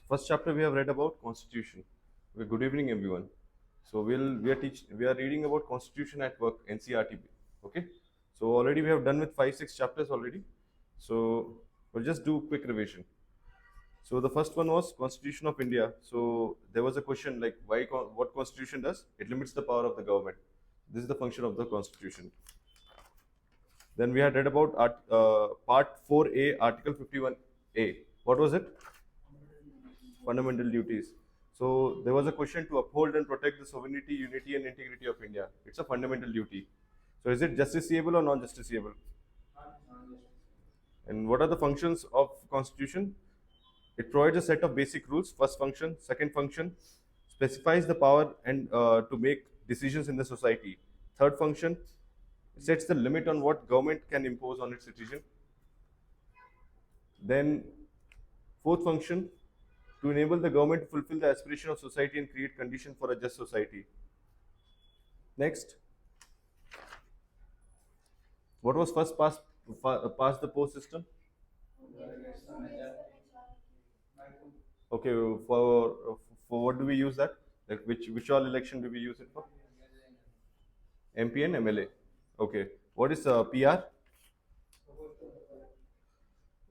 First chapter we have read about Constitution. Good evening, everyone. So we are reading about Constitution at Work, NCERT. Okay. So already we have done with 5-6 chapters already. So we'll just do quick revision. So the first one was Constitution of India. So there was a question like what Constitution does? It limits the power of the government. This is the function of the Constitution. Then we had read about Part 4A, Article 51A. What was it? Fundamental duties. So there was a question to uphold and protect the sovereignty, unity, and integrity of India. It's a fundamental duty. So is it justiciable or non-justiciable? And what are the functions of Constitution? It provides a set of basic rules. First function, second function, specifies the power and to make decisions in the society. Third function, sets the limit on what government can impose on its citizen. Then fourth function, to enable the government to fulfill the aspiration of society and create conditions for a just society. Next, what was first past the post system? Okay, for what do we use that? Like which all election do we use it for? MP and MLA. Okay, what is PR?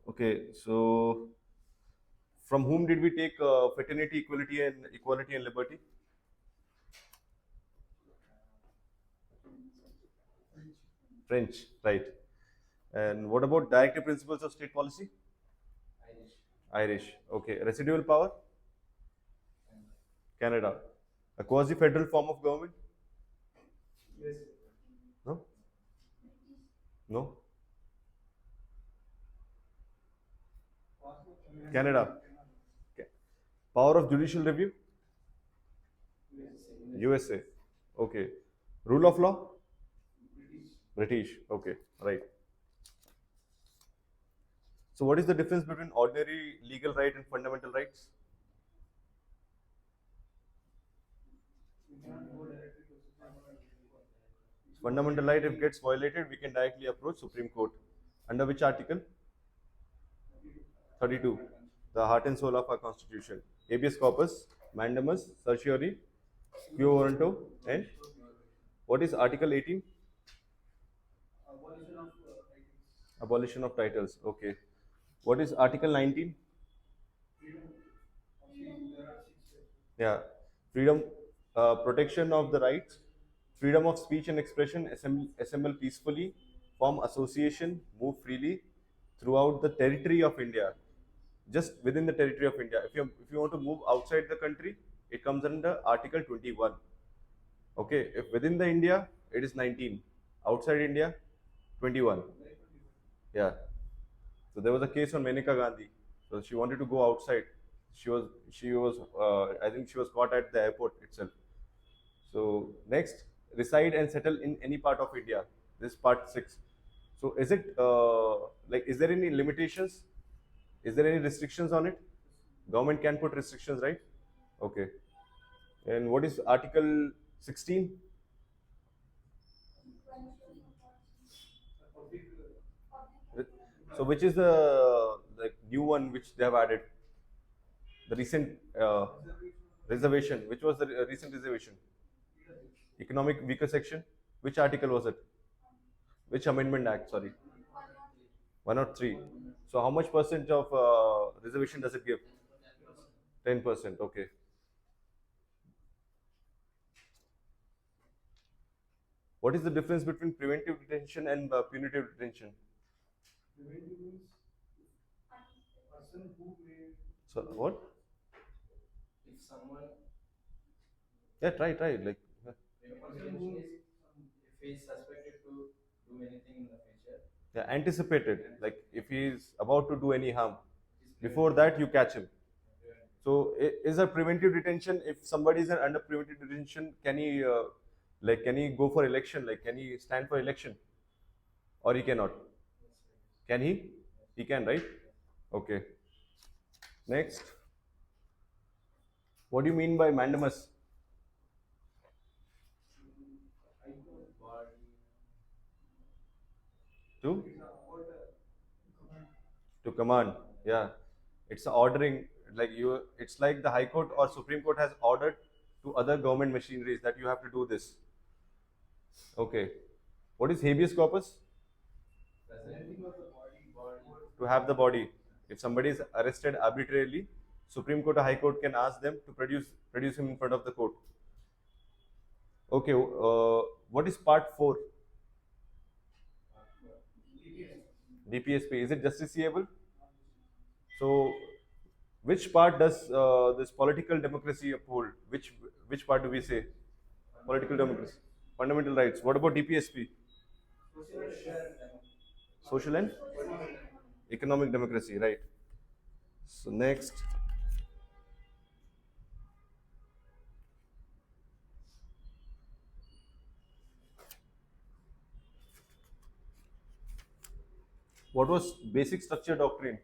Okay, so from whom did we take fraternity, equality and liberty? French, right. And what about directive principles of state policy? Irish. Okay. Residual power? Canada. A quasi-federal form of government? No? No? Canada. Okay. Power of judicial review? USA. Okay. Rule of law? British. Okay. Right. So what is the difference between ordinary legal right and fundamental rights? Fundamental right, if gets violated, we can directly approach Supreme Court. Under which article? 32. The heart and soul of our constitution. Habeas corpus, mandamus, certiorari, quo warranto, and what is Article 18? Abolition of titles. Okay. What is Article 19? Yeah. Freedom, protection of the rights, freedom of speech and expression, assemble peacefully, form association, move freely throughout the territory of India. Just within the territory of India. If you want to move outside the country, it comes under Article 21. Okay. If within the India, it is 19. Outside India, 21. Yeah. So there was a case on Maneka Gandhi. So she wanted to go outside. She was I think she was caught at the airport itself. So next, reside and settle in any part of India. This part 6. So is it is there any limitations? Is there any restrictions on it? Government can put restrictions, right? Okay. And what is Article 16? So which is the new one which they have added? The recent reservation. Which was the recent reservation? Economic weaker section. Which article was it? Which amendment act? Sorry. 103. So how much percent of reservation does it give? 10%. Okay. What is the difference between preventive detention and punitive detention? So what? Yeah, try. Like. Yeah, anticipated. Like if he is about to do any harm, before that you catch him. So is a preventive detention? If somebody is under preventive detention, can he can he go for election? Like can he stand for election, or he cannot? Can he? He can, right? Okay. Next, what do you mean by mandamus? To command. Yeah, it's ordering. like you, it's like the High Court or Supreme Court has ordered to other government machineries that you have to do this. Okay. What is habeas corpus? To have the body. If somebody is arrested arbitrarily, Supreme Court or High Court can ask them to produce him in front of the court. Okay. What is Part 4? DPSP. Is it justiciable? So, which part does this political democracy uphold? Which part do we say? Political democracy, fundamental rights. What about DPSP? Social and economic democracy, right? So next, what was basic structure doctrine?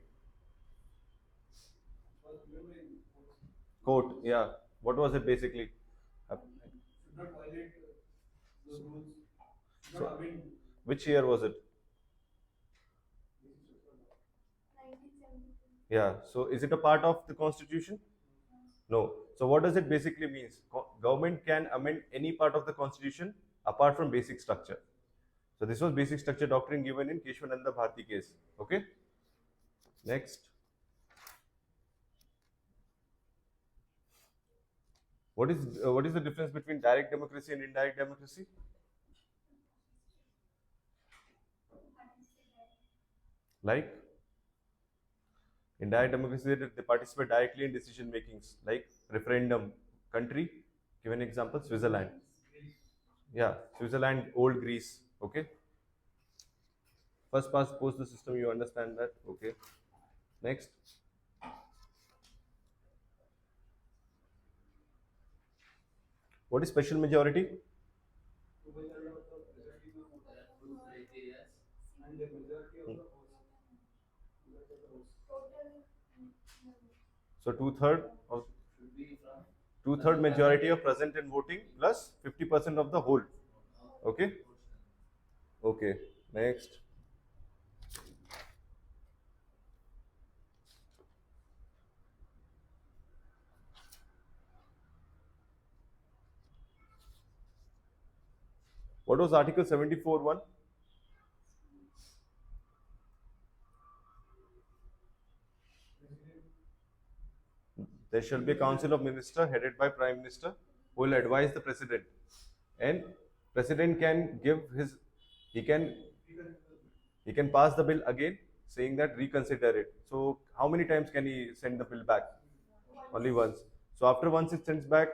Court, yeah. What was it basically? So, which year was it? Yeah. So is it a part of the constitution? No. So what does it basically means? Government can amend any part of the constitution apart from basic structure. So this was basic structure doctrine given in Keshwananda Bharti case. Okay. Next. What is the difference between direct democracy and indirect democracy? Like indirect democracy, they participate directly in decision makings, like referendum. Country, give an example. Switzerland. Yeah, Switzerland, old Greece. Okay. First past post the system, you understand that. Okay. Next. What is special majority? So two-third majority of present and voting plus 50% of the whole. Okay. Okay. Next. What was Article 74(1)? There shall be a council of ministers headed by Prime Minister who will advise the president. And president can give his, he can pass the bill again saying that reconsider it. So how many times can he send the bill back? Only once. So after once it sends back,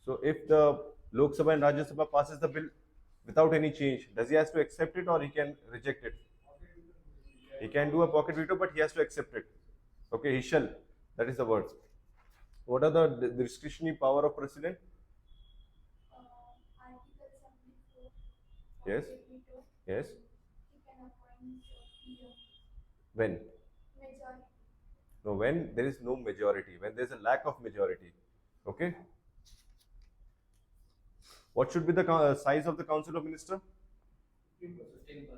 so if the Lok Sabha and Rajya Sabha passes the bill without any change, does he has to accept it or he can reject it? He can do a pocket veto, but he has to accept it. Okay, he shall. That is the word. What are the discretionary power of president? Yes. Yes. When? No, when there is no majority, when there is a lack of majority. Okay. What should be the size of the Council of Ministers? 15% of the strength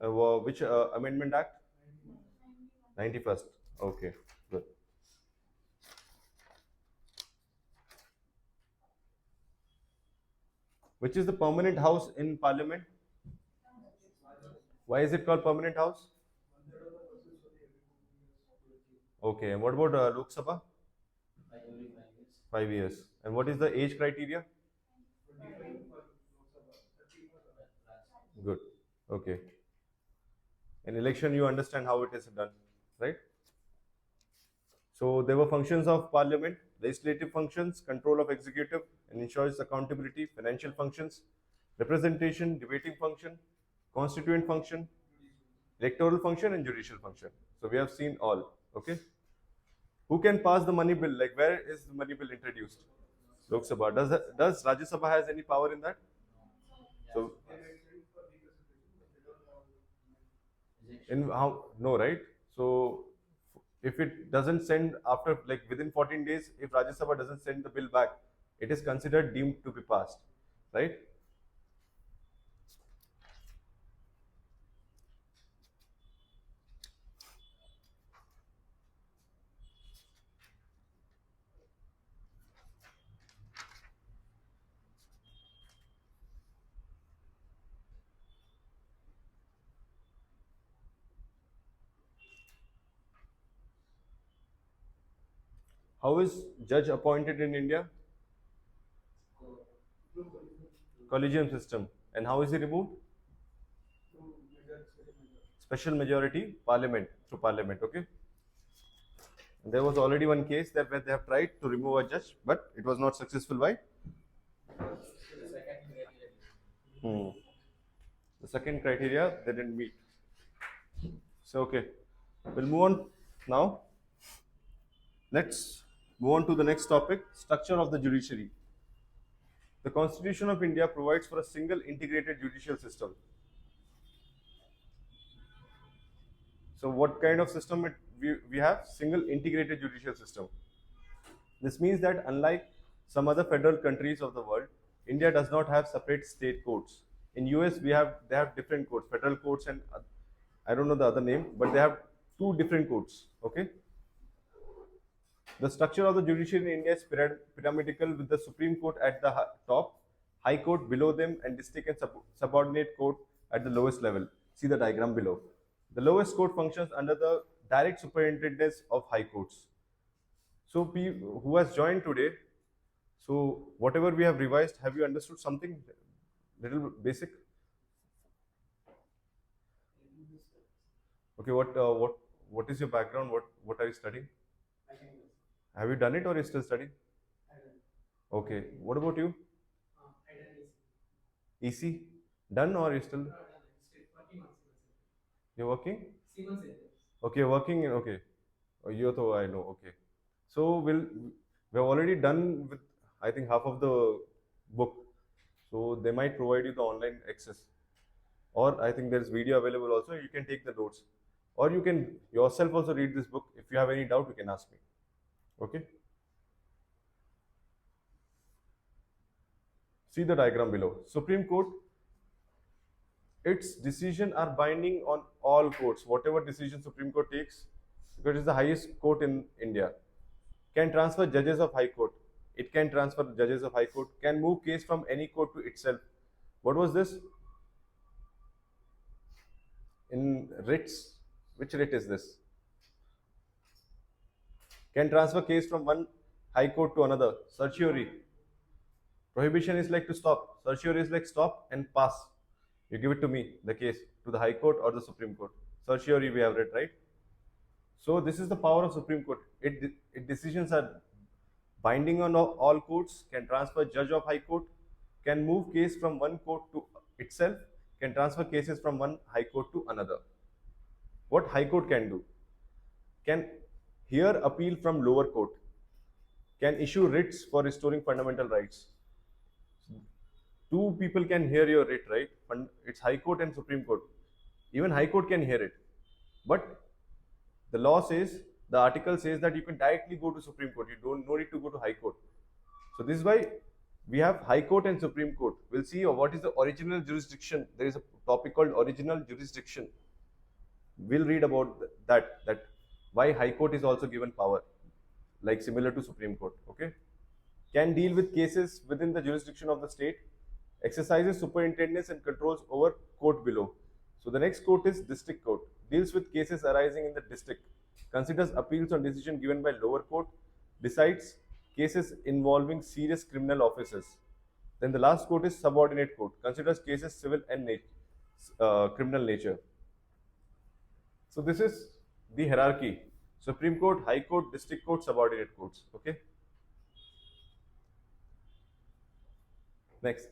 of the which Amendment Act? 91st. Okay, good. Which is the permanent house in Parliament? Why is it called permanent house? Okay, and what about Lok Sabha? 5 years. And what is the age criteria? Good. Okay. In election, you understand how it is done, right? So there were functions of Parliament: legislative functions, control of executive, and ensures accountability; financial functions, representation, debating function, constituent function, electoral function, and judicial function. So we have seen all. Okay. Who can pass the money bill? Like, where is the money bill introduced? Lok Sabha. Does Rajya Sabha has any power in that? So in how? No, right? So if it doesn't send after, like, within 14 days, if Rajya Sabha doesn't send the bill back, it is considered deemed to be passed, right? How is judge appointed in India? Collegium system. And how is he removed? Special majority, parliament, through parliament, okay? And there was already one case that where they have tried to remove a judge, but it was not successful. Why? Hmm. The second criteria they didn't meet. So okay, we'll move on now. Let's move on to the next topic: structure of the judiciary. The Constitution of India provides for a single integrated judicial system. So what kind of system we have? Single integrated judicial system. This means that unlike some other federal countries of the world, India does not have separate state courts. In US, they have different courts, federal courts, and I don't know the other name, but they have two different courts. Okay. The structure of the judiciary in India is pyramidal, with the Supreme Court at the top, High Court below them, and district and subordinate court at the lowest level. See the diagram below. The lowest court functions under the direct superintendence of High Courts. So, who has joined today? So, whatever we have revised, have you understood something? Little basic. Okay, what is your background? What are you studying? Have you done it or are you still studying? Okay. What about you? EC? Done or are you still? You're working? Okay, you're working. Okay. Oh, you though I know. Okay. So we've already done with I think half of the book. So they might provide you the online access. Or I think there's video available also. You can take the notes. Or you can yourself also read this book. If you have any doubt, you can ask me. Okay. See the diagram below. Supreme Court, its decisions are binding on all courts. Whatever decision Supreme Court takes, because it is the highest court in India, can transfer judges of High Court. It can transfer judges of High Court, can move case from any court to itself. What was this? In writs, which writ is this? Can transfer case from one High Court to another. Certiorari. Prohibition is like to stop. Certiorari is like stop and pass. You give it to me, the case, to the High Court or the Supreme Court. Certiorari we have read, right? So this is the power of Supreme Court. Its decisions are binding on all courts, can transfer judge of High Court, can move case from one court to itself, can transfer cases from one High Court to another. What High Court can do? Can hear appeal from lower court, can issue writs for restoring fundamental rights. Two people can hear your writ, right? It's High Court and Supreme Court. Even High Court can hear it. But the law says, the article says that you can directly go to Supreme Court. You don't no need to go to High Court. So this is why we have High Court and Supreme Court. We'll see what is the original jurisdiction. There is a topic called original jurisdiction. We'll read about that why High Court is also given power, like similar to Supreme Court. Okay, can deal with cases within the jurisdiction of the state, exercises superintendence and controls over court below. So the next court is district court, deals with cases arising in the district, considers appeals on decision given by lower court, decides cases involving serious criminal offences. Then the last court is subordinate court, considers cases civil and criminal nature. So this is the hierarchy: Supreme Court, High Court, District Court, subordinate courts. Okay. Next,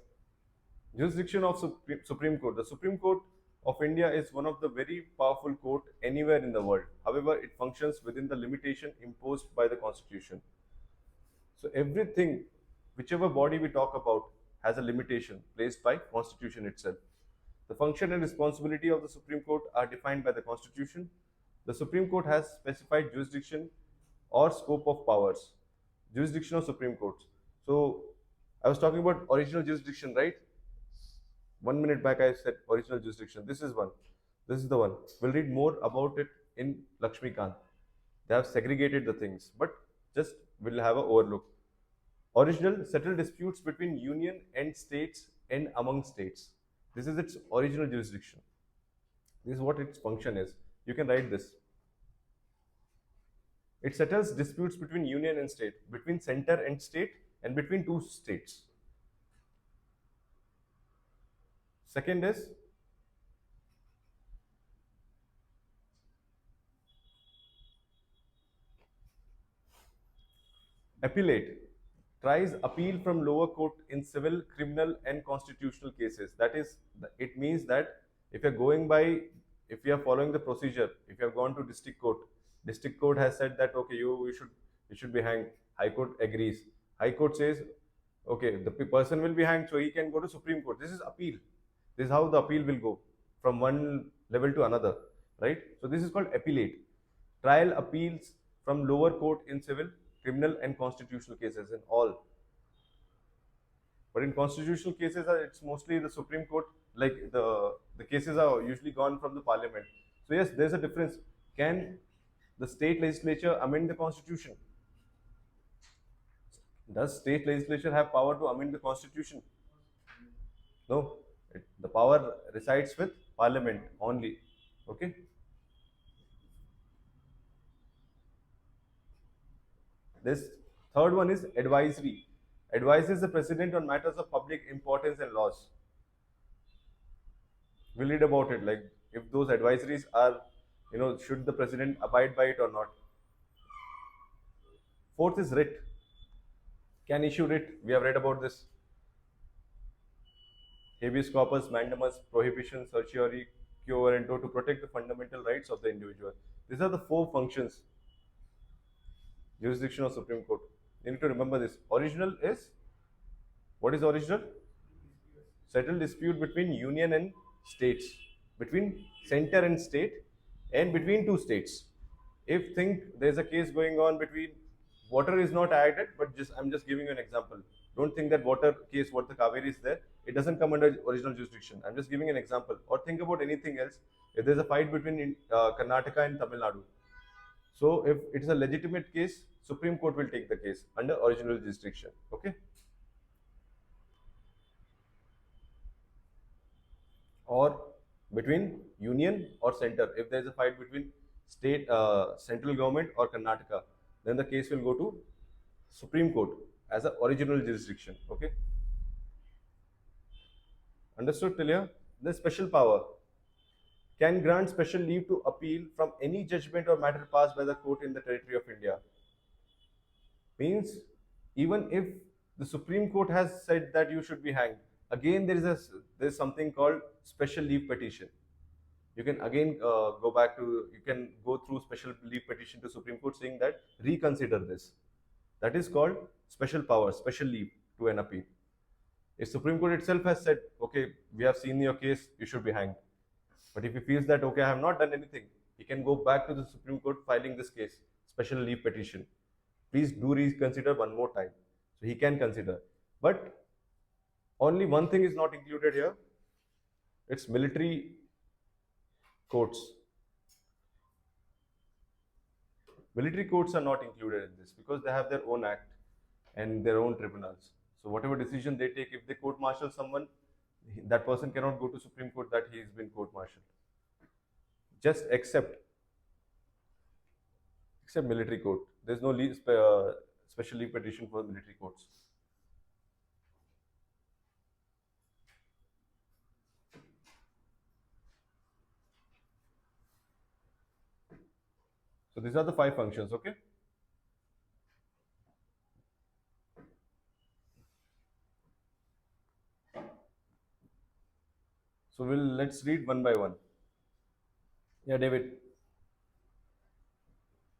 jurisdiction of Supreme Court. The Supreme Court of India is one of the very powerful court anywhere in the world. However, it functions within the limitation imposed by the Constitution. So everything, whichever body we talk about, has a limitation placed by Constitution itself. The function and responsibility of the Supreme Court are defined by the Constitution. The Supreme Court has specified jurisdiction or scope of powers. Jurisdiction of Supreme Courts. So I was talking about original jurisdiction, right? 1 minute back I said original jurisdiction. This is one. This is the one. We'll read more about it in Lakshmikant. They have segregated the things, but just we'll have an overlook. Original, settle disputes between union and states and among states. This is its original jurisdiction. This is what its function is. You can write this. It settles disputes between union and state, between center and state, and between two states. Second is appellate, tries appeal from lower court in civil, criminal, and constitutional cases. That is, it means that if you're going by, if you are following the procedure, if you have gone to district court has said that okay, you should be hanged. High court agrees. High court says okay, the person will be hanged, so he can go to Supreme Court. This is appeal. This is how the appeal will go from one level to another, right? So this is called appellate. Trial appeals from lower court in civil, criminal, and constitutional cases in all. But in constitutional cases, it's mostly the Supreme Court. Like the cases are usually gone from the Parliament. So yes, there's a difference. Can the state legislature amend the constitution? Does state legislature have power to amend the constitution? No. The power resides with Parliament only. Okay. This third one is advisory. Advises the president on matters of public importance and laws. We'll read about it, like if those advisories are, should the president abide by it or not. Fourth is writ. Can issue writ. We have read about this. Habeas corpus, mandamus, prohibition, certiorari, quo warranto to protect the fundamental rights of the individual. These are the four functions. Jurisdiction of Supreme Court. You need to remember this. Original is, what is original? Settle dispute between union and states, between center and state, and between two states. If think there's a case going on between, water is not added, but I'm just giving you an example. Don't think that water case, what the Kaveri is there, it doesn't come under original jurisdiction. I'm just giving an example. Or think about anything else. If there's a fight between Karnataka and Tamil Nadu, so if it is a legitimate case, Supreme Court will take the case under original jurisdiction. Okay. Or between union or center. If there is a fight between state, central government or Karnataka, then the case will go to Supreme Court as a original jurisdiction. Okay. Understood till here? The special power can grant special leave to appeal from any judgment or matter passed by the court in the territory of India. Means even if the Supreme Court has said that you should be hanged, again there's something called special leave petition. You can again you can go through special leave petition to Supreme Court saying that reconsider this. That is called special power, special leave to an appeal. If Supreme Court itself has said, okay, we have seen your case, you should be hanged. But if he feels that, okay, I have not done anything, he can go back to the Supreme Court filing this case, special leave petition. Please do reconsider one more time. So he can consider. But only one thing is not included here. It's military courts. Military courts are not included in this because they have their own act and their own tribunals. So whatever decision they take, if they court-martial someone, that person cannot go to Supreme Court that he has been court-martialed. Just except military court. There's no special leave petition for military courts. So these are the 5 functions, okay? So let's read one by one. Yeah, David.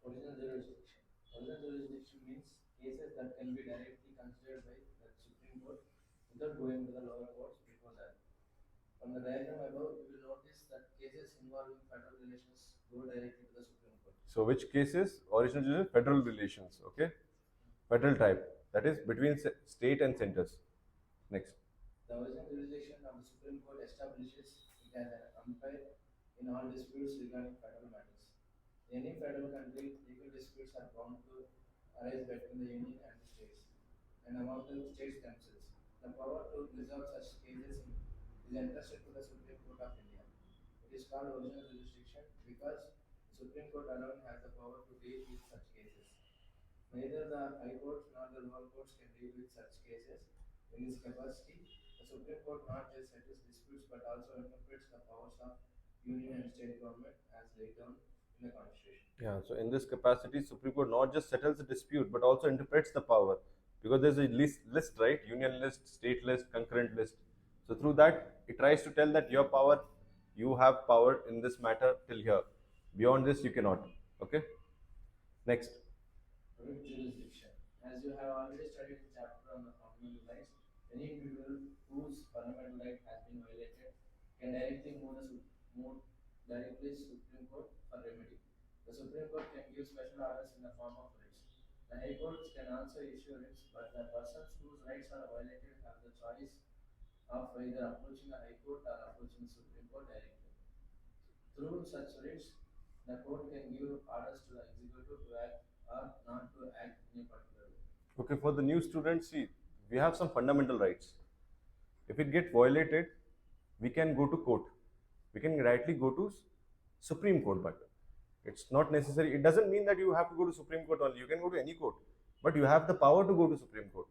Original jurisdiction. Original jurisdiction means cases that can be directly considered by the Supreme Court without going to the lower courts before that. From the diagram above, you will notice that cases involving federal relations go directly to the Supreme Court. So which cases? Original jurisdiction, federal relations, okay? Federal type, that is between state and centers. Next. The original jurisdiction of the Supreme Court establishes it as an umpire in all disputes regarding federal matters. In any federal country, legal disputes are bound to arise between the Union and the states, and among the states themselves. The power to resolve such cases is entrusted to the Supreme Court of India. It is called original jurisdiction because the Supreme Court alone has the power to deal with such cases. Neither the High Court nor the lower courts can deal with such cases. In this capacity, the Supreme Court not just settles disputes but also interprets the powers of union and state government as laid down in the Constitution. Yeah, so in this capacity, Supreme Court not just settles the dispute but also interprets the power, because there's a list, right? Union list, state list, concurrent list. So through that, it tries to tell that your power, you have power in this matter till here. Beyond this, you cannot. Okay. Next. Writ jurisdiction. As you have already studied the chapter on the fundamental rights, any individual whose fundamental right has been violated can directly move directly to Supreme Court for remedy. The Supreme Court can give special orders in the form of writs. The High Courts can also issue writs, but the persons whose rights are violated have the choice of either approaching the High Court or approaching the Supreme Court directly. Through such writs, the court can give orders to the executive to act or not to act in a particular way. Okay, for the new students, see, we have some fundamental rights. If it get violated, we can go to court. We can rightly go to Supreme Court, but it's not necessary. It doesn't mean that you have to go to Supreme Court only. You can go to any court, but you have the power to go to Supreme Court.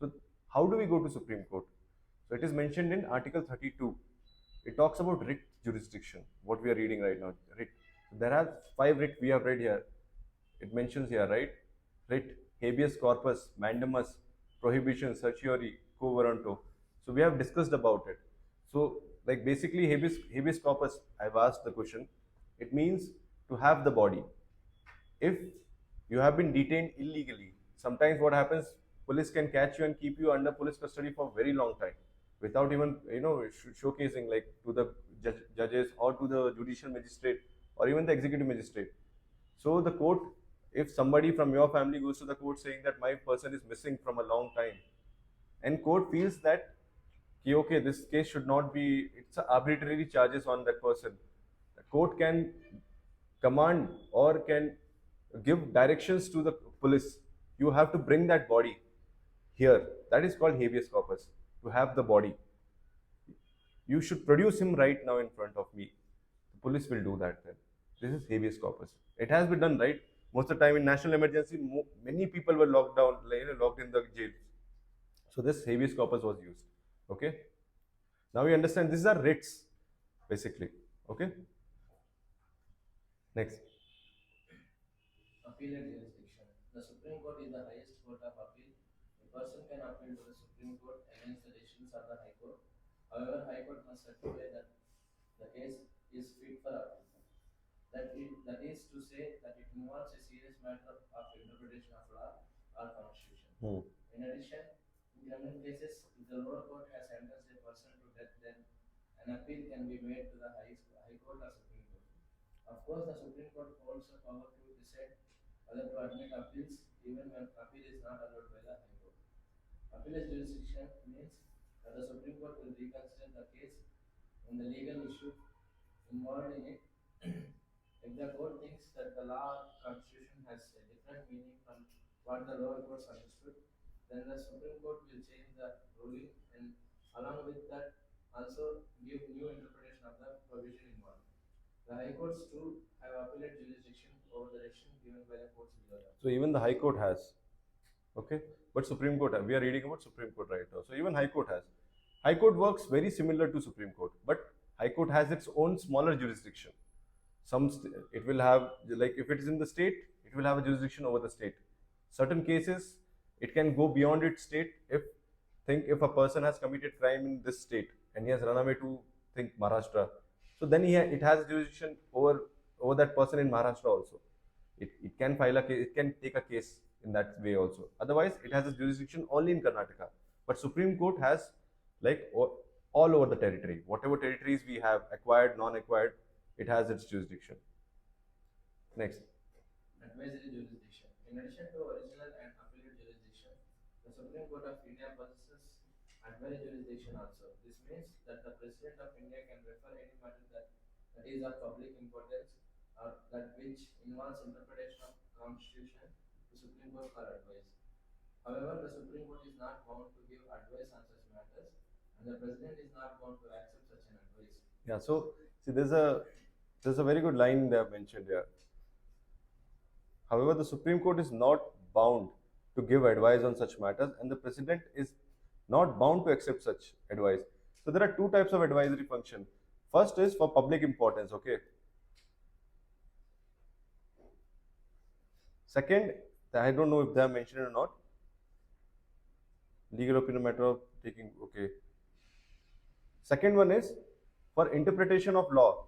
So how do we go to Supreme Court? So it is mentioned in Article 32. It talks about writ jurisdiction, what we are reading right now. Writ. So there are 5 writ we have read here. It mentions here, right? Writ, habeas corpus, mandamus, prohibition, certiorari, quo warranto. So we have discussed about it. So like basically habeas corpus, I've asked the question. It means to have the body. If you have been detained illegally, sometimes what happens, police can catch you and keep you under police custody for a very long time without even showcasing like to the judges or to the judicial magistrate or even the executive magistrate. So the court, if somebody from your family goes to the court saying that my person is missing from a long time, and court feels that okay, this case should not be, it's arbitrary charges on that person, the court can command or can give directions to the police. You have to bring that body here. That is called habeas corpus. To have the body, you should produce him right now in front of me. The police will do that then. This is habeas corpus. It has been done, right? Most of the time in national emergency, many people were locked down, locked in the jail. So this habeas corpus was used. Okay. Now we understand these are writs, basically. Okay. Next. Appellate jurisdiction. The Supreme Court is the highest court of appeal. A person can appeal to the Supreme Court against the decisions of the High Court. However, High Court must certify that the case is fit for appeal. That is to say that it involves a serious matter of interpretation of law or constitution. In addition, in criminal cases, if the lower court has sentenced a person to death, then an appeal can be made to the High Court or Supreme Court. Of course, the Supreme Court holds the power to decide whether to admit appeals even when appeal is not allowed by the High Court. Appellate jurisdiction means that the Supreme Court will reconsider the case when the legal issue involved in it. If the court thinks that the law or constitution has a different meaning from what the lower courts understood, then the Supreme Court will change the ruling and along with that also give new interpretation of the provision involved. The High Courts too have appellate jurisdiction over the decision given by the courts below them. So even the High Court has. Okay, but Supreme Court, we are reading about Supreme Court right now. So even High Court has. High Court works very similar to Supreme Court, but High Court has its own smaller jurisdiction. It will have, like if it is in the state, it will have a jurisdiction over the state. Certain cases, it can go beyond its state. If a person has committed crime in this state and he has run away to Maharashtra, so then it has jurisdiction over that person in Maharashtra also. It can file a case, it can take a case in that way also. Otherwise, it has a jurisdiction only in Karnataka. But Supreme Court has like all over the territory. Whatever territories we have, acquired, non-acquired, it has its jurisdiction. Next. Advisory jurisdiction. In addition to original and appellate jurisdiction, the Supreme Court of India possesses advisory jurisdiction also. This means that the President of India can refer any matter that is of public importance or that which involves interpretation of Constitution to Supreme Court for advice. However, the Supreme Court is not bound to give advice on such matters, and the President is not bound to accept such an advice. Yeah. So see, there's a very good line they have mentioned here. However, the Supreme Court is not bound to give advice on such matters, and the president is not bound to accept such advice. So there are two types of advisory function. First is for public importance, okay. Second, I don't know if they have mentioned it or not. Legal opinion matter of taking, okay. Second one is for interpretation of law.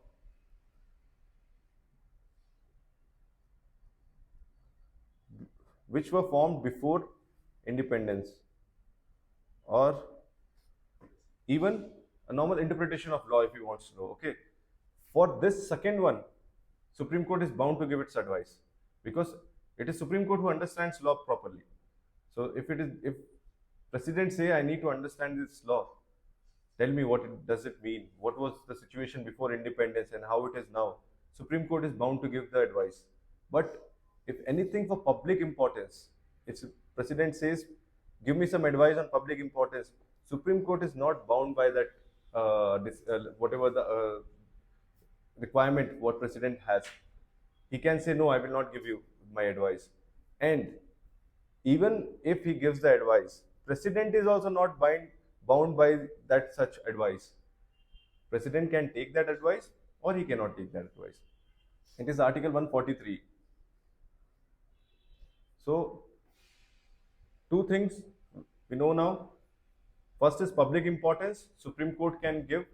Which were formed before independence, or even a normal interpretation of law if you want to know, okay. For this second one, Supreme Court is bound to give its advice, because it is Supreme Court who understands law properly. So if president say, I need to understand this law, tell me does it mean, what was the situation before independence and how it is now, Supreme Court is bound to give the advice. But if anything for public importance, it's president says, give me some advice on public importance, Supreme Court is not bound by that whatever the requirement what president has. He can say, no, I will not give you my advice. And even if he gives the advice, president is also not bound by that such advice. President can take that advice or he cannot take that advice. It is Article 143. So two things we know now. First is public importance, Supreme Court can give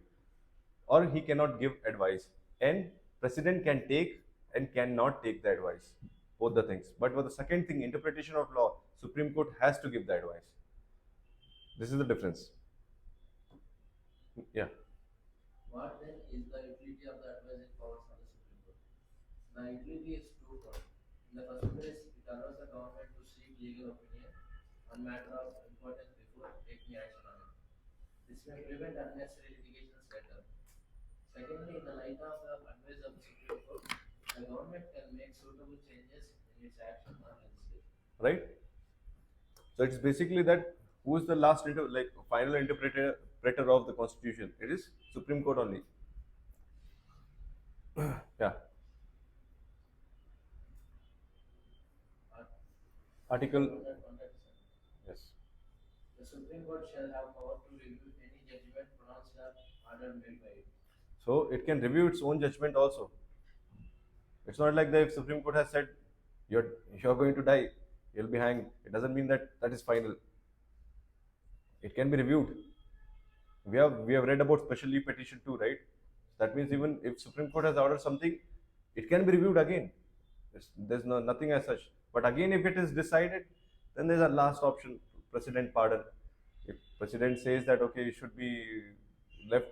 or he cannot give advice, and president can take and cannot take the advice, both the things. But for the second thing, interpretation of law, Supreme Court has to give the advice. This is the difference. Yeah. What then is the utility of the advisory powers of the Supreme Court? The utility is twofold. In the first place, it allows the government to seek legal opinion on matter of importance before taking action on it. This may prevent unnecessary litigations later. Secondly, in the light of the advice of the Supreme Court, the government can make suitable changes in its action or legislation. Right. So it's basically that who is the last final interpreter of the Constitution? It is Supreme Court only. Yeah. Article. Yes. The Supreme Court shall have power to review any judgment pronounced or order made by it. So it can review its own judgment also. It's not like the Supreme Court has said you're going to die, you'll be hanged. It doesn't mean that is final. It can be reviewed. We have read about special leave petition too, right? That means even if Supreme Court has ordered something, it can be reviewed again. There's nothing as such. But again, if it is decided, then there's a last option, president pardon. If president says that okay, you should be left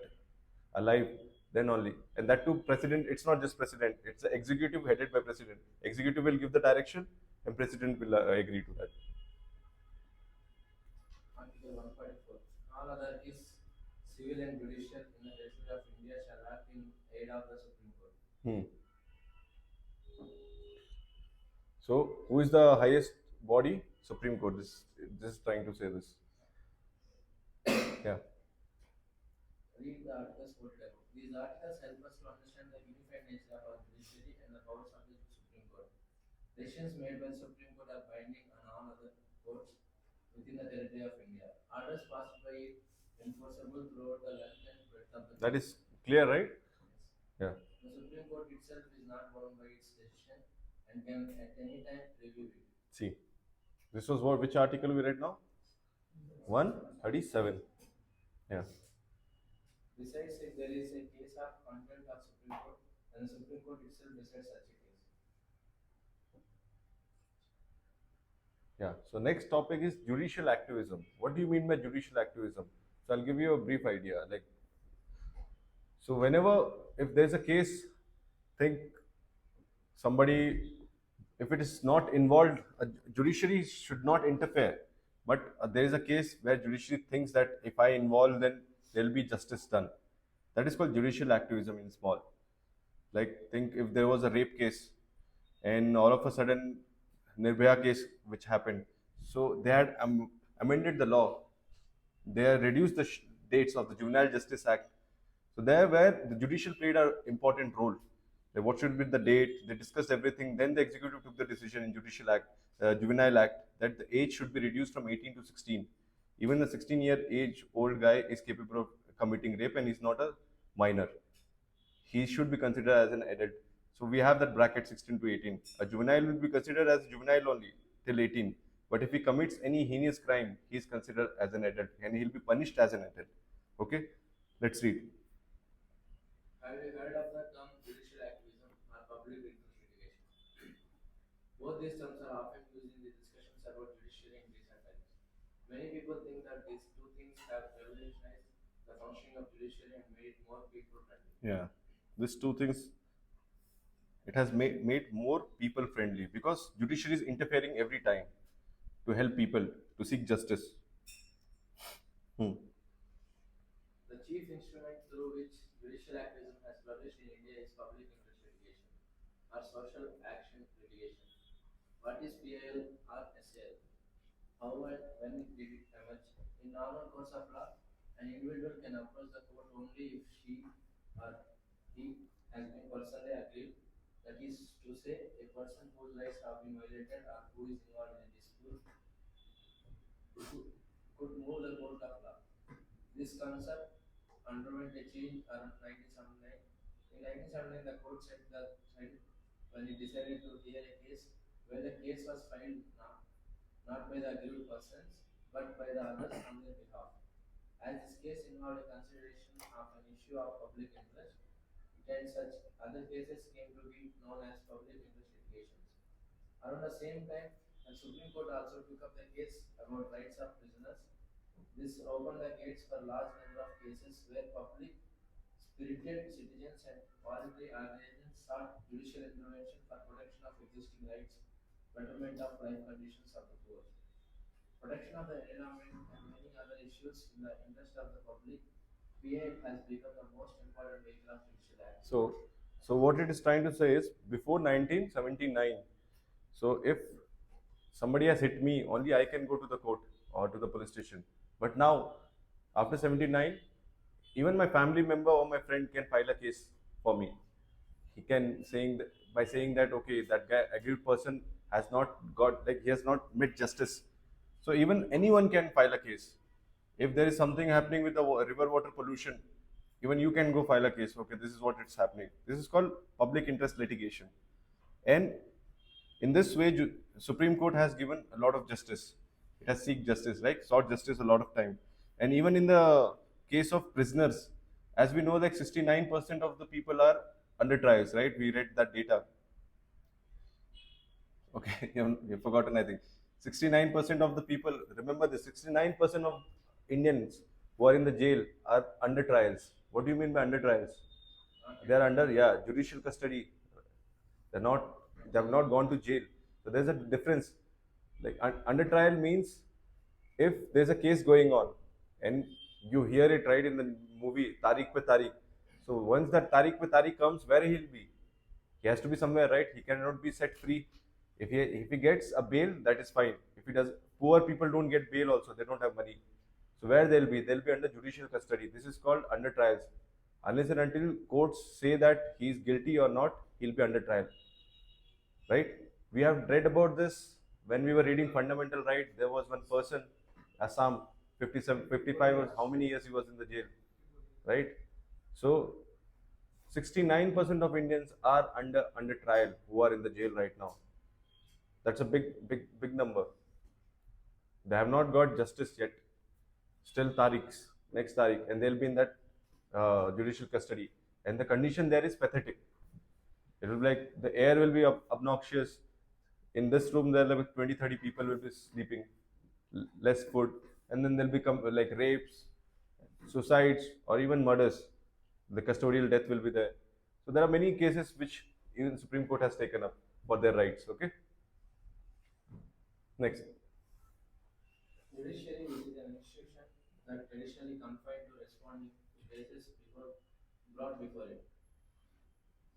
alive, then only. And that too, president, it's not just president, it's the executive headed by president. Executive will give the direction and president will agree to that. Article 144. All other is civil and judicial in the territory of India shall act in aid of the Supreme Court. So, who is the highest body? Supreme Court. This is trying to say this. Yeah. Read the articles quoted above. These articles help us to understand the unified nature of our judiciary and the powers of the Supreme Court. Decisions made by the Supreme Court are binding on all other courts within the territory of India. Orders passed by it enforceable throughout the length and breadth of the country. That is clear, right? Yes. Yeah. The Supreme Court itself is not bound by its decision and can at any time review it. See, this was which article we read now? 137. Yeah. Besides, if there is a case of contempt of Supreme Court, then the Supreme Court itself decides such a case. Yeah. So next topic is judicial activism. What do you mean by judicial activism? So I'll give you a brief idea. So whenever if there's a case, think somebody, if it is not involved, judiciary should not interfere. But there is a case where judiciary thinks that if I involve, then there will be justice done. That is called judicial activism in small. Think if there was a rape case and all of a sudden Nirbhaya case which happened. So they had amended the law. They had reduced the dates of the Juvenile Justice Act. So there where the judicial played an important role. Like what should be the date? They discussed everything. Then the executive took the decision in Judicial Act, Juvenile Act, that the age should be reduced from 18 to 16. Even the 16-year age old guy is capable of committing rape and he's not a minor. He should be considered as an adult. So we have that bracket 16 to 18. A juvenile will be considered as a juvenile only till 18. But if he commits any heinous crime, he is considered as an adult and he'll be punished as an adult. Okay, let's read. Have you heard of the term judicial activism or public interest litigation? Both these terms are often used in the discussions about judiciary in recent times. Many people think that these two things have revolutionized the functioning of judiciary and made it more people friendly. Yeah, these two things, it has made more people friendly because judiciary is interfering every time to help people to seek justice. Hmm. The chief instrument through which judicial activism has flourished in India is public interest litigation or social action litigation. What is PIL or SAL? How and when did it emerge? In normal course of law, an individual can approach the court only if she or he has been personally aggrieved. That is to say, a person whose rights have been violated or who is involved in a dispute could move the court of law. This concept underwent a change around 1979. In 1979, the court said that when it decided to hear a case where the case was filed not by the aggrieved persons but by the others on their behalf. As this case involved a consideration of an issue of public interest, it and such other cases came to be known as public interest litigations. Around the same time, the Supreme Court also took up the case about rights of prisoners. This opened the gates for large number of cases where public spirited citizens and voluntary organizations sought judicial intervention for protection of existing rights, betterment of life conditions of the poor, protection of the environment, and many other issues in the interest of the public. PA has become the most important vehicle of judicial action. So what it is trying to say is before 1979, so if somebody has hit me, only I can go to the court or to the police station. But now, after 79, even my family member or my friend can file a case for me. He can saying that, by saying that okay, that guy aggrieved person has not got, like he has not met justice. So even anyone can file a case. If there is something happening with the river water pollution, even you can go file a case. Okay, this is what it's happening. This is called public interest litigation. And in this way, Supreme Court has given a lot of justice. It has seek justice, right? Sought justice a lot of time. And even in the case of prisoners, as we know, like 69% of the people are under trials, right? We read that data. Okay, you've forgotten, I think. 69% of the people, remember this, 69% of Indians who are in the jail are under trials. What do you mean by under trials? They are under, yeah, judicial custody. They're not, they have not gone to jail. So there's a difference. Like under trial means if there's a case going on and you hear it right in the movie Tariq pe Tariq. So once that Tariq pe Tariq comes, where he'll be? He has to be somewhere, right? He cannot be set free. If he gets a bail, that is fine. If he does, poor people don't get bail also. They don't have money. So where they'll be under judicial custody. This is called under trials. Unless and until courts say that he is guilty or not, he'll be under trial, right? We have read about this when we were reading fundamental right. There was one person, Assam, 57, 55, or how many years he was in the jail, right? So 69% of Indians are under trial who are in the jail right now. That's a big number. They have not got justice yet. Still Tariqs, next Tariq, and they'll be in that judicial custody. And the condition there is pathetic. It will be like the air will be obnoxious. In this room, there will be 20, 30 people will be sleeping, less food, and then there'll become like rapes, suicides, or even murders. The custodial death will be there. So there are many cases which even Supreme Court has taken up for their rights. Okay. Next. Judiciary, which is an institution that traditionally confined to responding to cases brought before it,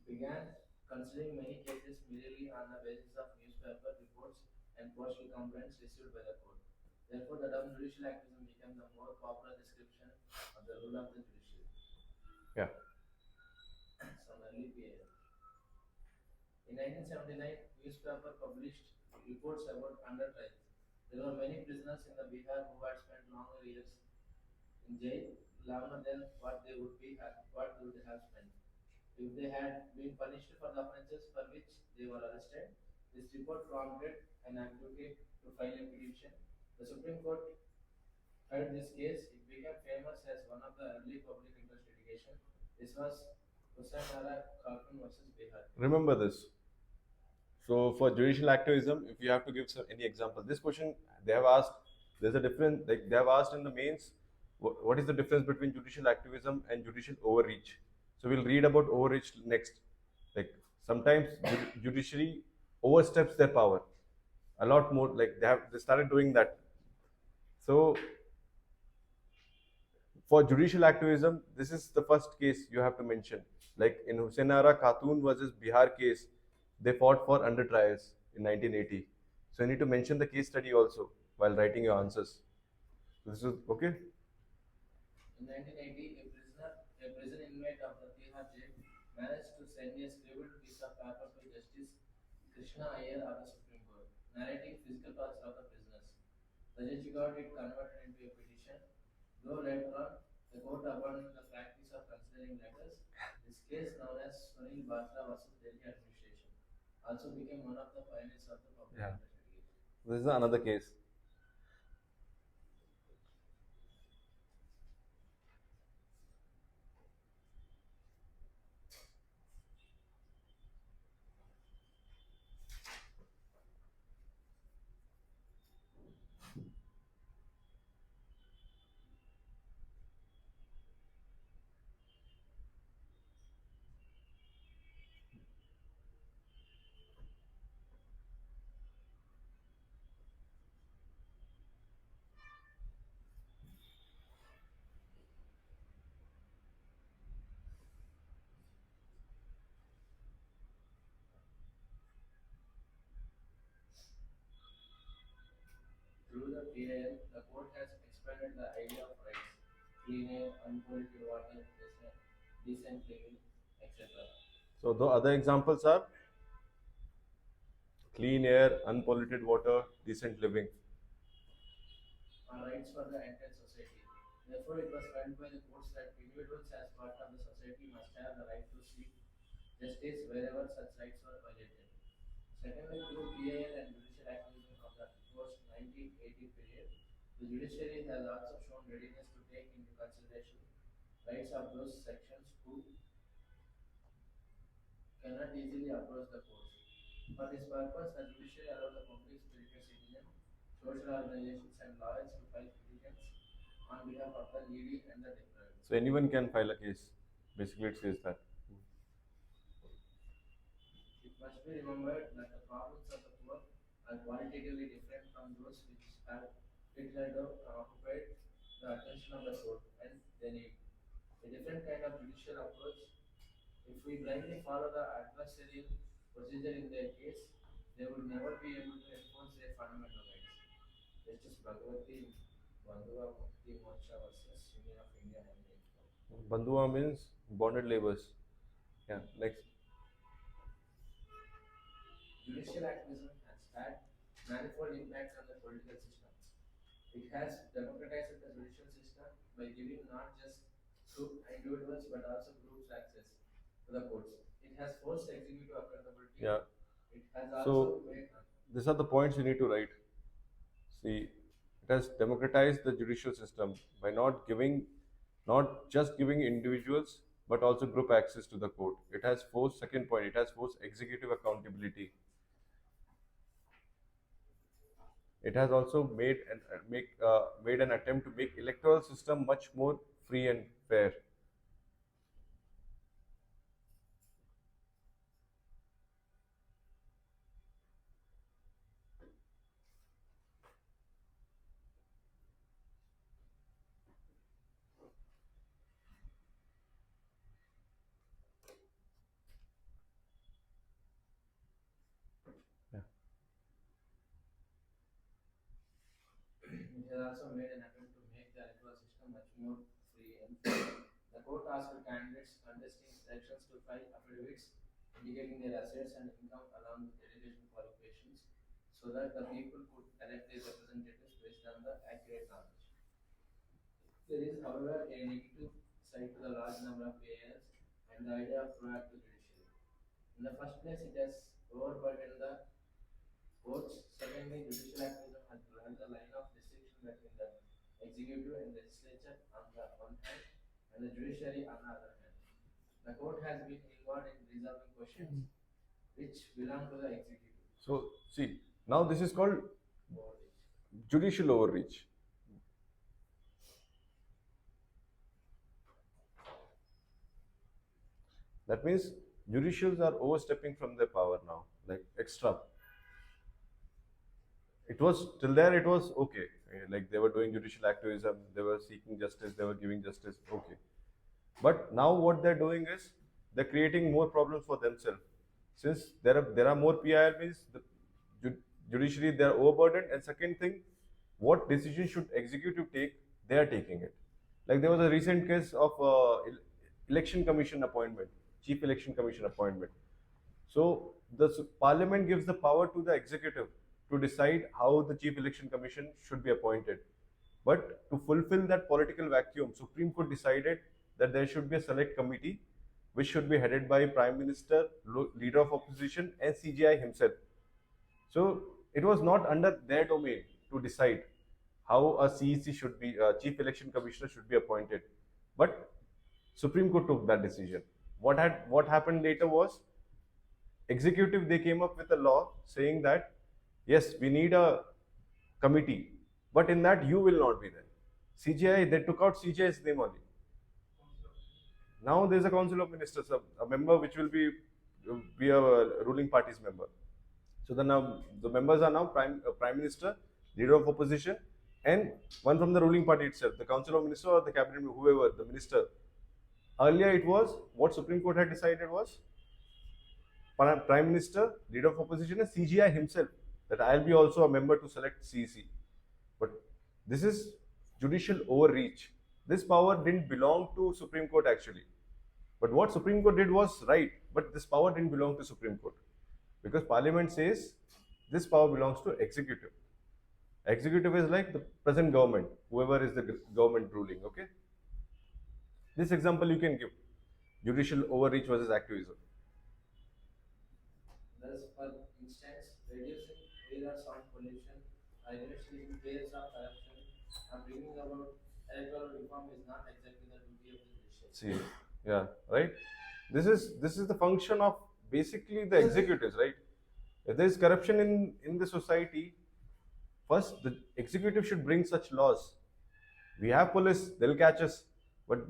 began considering many cases merely on the basis of newspaper reports and postal complaints received by the court. Therefore, the term judicial activism became the more popular description of the role of the judiciary. Yeah. Some early period. In 1979, newspaper published reports about under trials. There were many prisoners in the Bihar who had spent longer years in jail, longer than what they would have spent if they had been punished for the offences for which they were arrested. This report prompted an advocate to file a petition. The Supreme Court heard this case. It became famous as one of the early public interest litigation. This was Husainara Khatun versus Bihar. Remember this. So for judicial activism, if you have to give any example, this question they have asked. There's a difference. Like they have asked in the mains, what is the difference between judicial activism and judicial overreach? So we'll read about overreach next. Like sometimes judiciary oversteps their power a lot more. Like they started doing that. So for judicial activism, this is the first case you have to mention. Like in Husainara Khatun versus Bihar case, they fought for under trials in 1980. So you need to mention the case study also while writing your answers. This is okay. In 1980, a prison inmate of the Tihar jail, managed to send a scribbled piece of paper to Justice Krishna Iyer of the Supreme Court, narrating physical torture of the prisoners. The judge got it converted into a petition, though later on the court abandoned the practice of considering letters. This case, known as Sunil Batra versus Delhi administration, also became one of the pioneers of the public Yeah. interest litigation. This is another case. Through the PIL, the court has expanded the idea of rights, clean air, unpolluted water, decent living, etc. So the other examples are clean air, unpolluted water, decent living. Are rights for the entire society. Therefore, it was felt by the courts that individuals as part of the society must have the right to seek justice wherever such rights were violated. Secondly, through PIL and judicial activism of the post-1980 period, the judiciary has also shown readiness to take into consideration rights of those sections who cannot easily approach the courts. For this purpose, the judiciary allows the public spirited citizen, social organizations, and lawyers to file petitions on behalf of the needy and the deprived. So anyone can file a case. Basically, it says that. It must be remembered that the problems of the poor are qualitatively different from those which have hitherto occupied the attention of the court and they need a different kind of judicial approach. If we blindly follow the adversarial procedure in their case, they would never be able to enforce their fundamental rights. Justice Bhagavati Bandhuva Mukti Mocha versus Union of India 1984. Bandhuva means bonded laborers. Yeah, next. Judicial activism has had manifold impacts on the political system. It has democratized the judicial system by giving not just individuals but also groups access to the courts. It has forced executive accountability. Yeah. It has also made. These are the points you need to write. See, it has democratized the judicial system by not just giving individuals, but also group access to the court. It has forced, second point, it has forced executive accountability. It has also made an attempt to make electoral system much more free and fair. Yeah. It has also made an attempt to make the electoral system much more free and fair. The court asked candidates contesting elections to file affidavits indicating their assets and income along with education qualifications, so that the people could elect their representatives based on the accurate knowledge. There is, however, a negative side to the large number of AIs and the idea of proactive judiciary. In the first place, it has overburdened the courts. Secondly, judicial activism has blurred the line of distinction between the executive and legislature on the one hand and the judiciary on the other hand. The court has been involved in resolving questions which belong to the executive. So see, now this is called Overreach. judicial overreach. That means judicials are overstepping from their power now, like extra. It was till there, it was okay. Like they were doing judicial activism, they were seeking justice, they were giving justice, okay. But now what they're doing is they're creating more problems for themselves. Since there are more PIL means the judiciary they are overburdened, and second thing, what decision should executive take, they are taking it. Like there was a recent case of election commission appointment, chief election commission appointment. So the parliament gives the power to the executive to decide how the chief election commission should be appointed. But to fulfill that political vacuum, Supreme Court decided that there should be a select committee which should be headed by Prime Minister, Leader of Opposition, and CGI himself. So it was not under their domain to decide how a CEC should be, Chief Election Commissioner should be appointed. But Supreme Court took that decision. What happened later was, executive, they came up with a law saying that yes, we need a committee, but in that you will not be there. CGI, they took out CGI's name only. Now there's a Council of Ministers, a member which will be a ruling party's member. So the members are now Prime Minister, Leader of Opposition, and one from the ruling party itself, the Council of Ministers or the Cabinet, whoever, the minister. Earlier it was, what Supreme Court had decided was, Prime Minister, Leader of Opposition, and CGI himself, that I'll be also a member to select CEC. But this is judicial overreach. This power didn't belong to Supreme Court actually. But what Supreme Court did was right, but this power didn't belong to Supreme Court. Because Parliament says this power belongs to executive. Executive is like the present government, whoever is the government ruling, okay? This example you can give, judicial overreach versus activism. Thus, for instance, reducing air or sound pollution, or investigating cases of corruption, and bringing about electoral reform is not exactly the duty of the judiciary. See, yeah, right? This is the function of basically the executives, right? If there is corruption in the society, first the executive should bring such laws. We have police, they'll catch us, but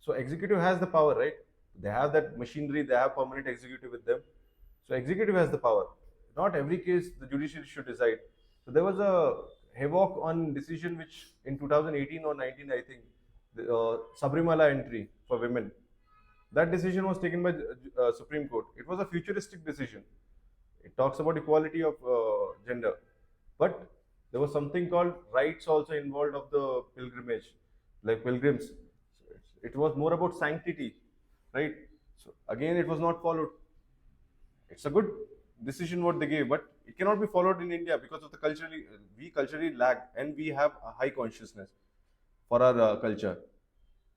so executive has the power, right? They have that machinery, they have permanent executive with them. So executive has the power. Not every case the judiciary should decide. So there was a havoc on decision which in 2018 or 19, I think, the Sabrimala entry for women. That decision was taken by Supreme Court. It was a futuristic decision. It talks about equality of gender. But there was something called rights also involved of the pilgrimage, like pilgrims. It was more about sanctity, right? So again, it was not followed. It's a good decision what they gave, but it cannot be followed in India because of the we culturally lag and we have a high consciousness for our culture.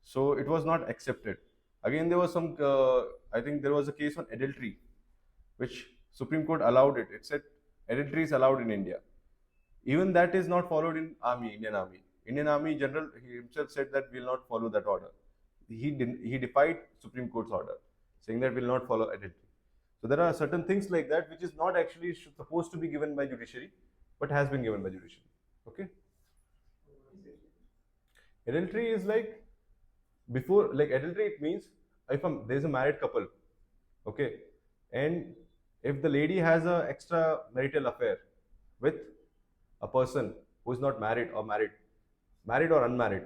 So it was not accepted. Again, there was some, I think there was a case on adultery, which Supreme Court allowed it. It said adultery is allowed in India. Even that is not followed in army, Indian Army. Indian Army General, he himself said that we will not follow that order. He defied Supreme Court's order, saying that we will not follow adultery. So there are certain things like that which is not actually supposed to be given by judiciary, but has been given by judiciary. Okay. Adultery is like, before, like adultery, it means if there's a married couple, okay, and if the lady has a extra marital affair with a person who is not married or unmarried,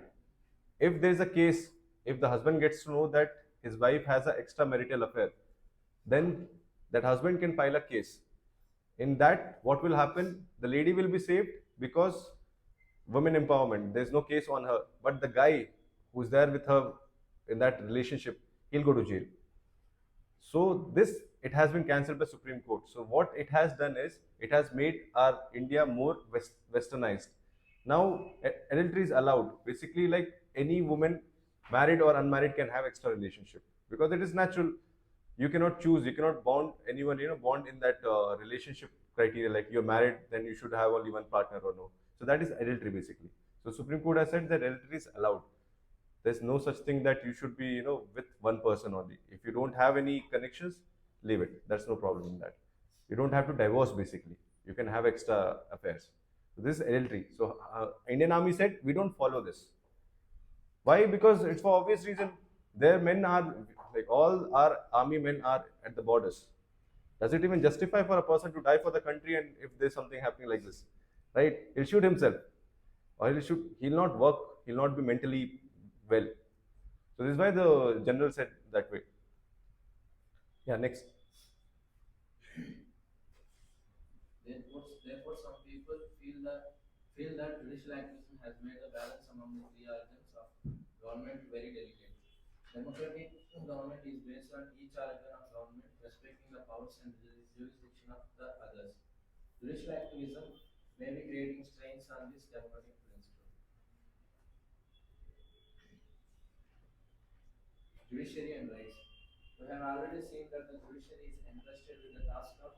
if there is a case, if the husband gets to know that his wife has an extramarital affair, then that husband can file a case. In that, what will happen? The lady will be saved because women empowerment, there's no case on her, but the guy who's there with her in that relationship, he'll go to jail. So this it has been cancelled by Supreme Court. So what it has done is it has made our India more westernized. Now adultery is allowed. Basically, like any woman, married or unmarried, can have extra relationship because it is natural. You cannot choose. You cannot bond anyone. Bond in that relationship criteria. Like you're married, then you should have only one partner or no. So that is adultery basically. So Supreme Court has said that adultery is allowed. There's no such thing that you should be with one person only. If you don't have any connections, leave it. That's no problem in that. You don't have to divorce basically. You can have extra affairs. So this is adultery. So Indian Army said we don't follow this. Why? Because it's for obvious reason. Their men are like all our army men are at the borders. Does it even justify for a person to die for the country? And if there's something happening like this, right, he'll shoot himself, or he'll not work, he'll not be mentally well. So this is why the general said that way. Yeah, next. Therefore, some people feel that judicial activism has made the balance among the three organs of government very delicate. Democratic government is based on each organ of government respecting the powers and jurisdiction of the others. Judicial activism may be creating strains on this democratic principle. Judiciary and rights. We have already seen that the judiciary is entrusted with the task of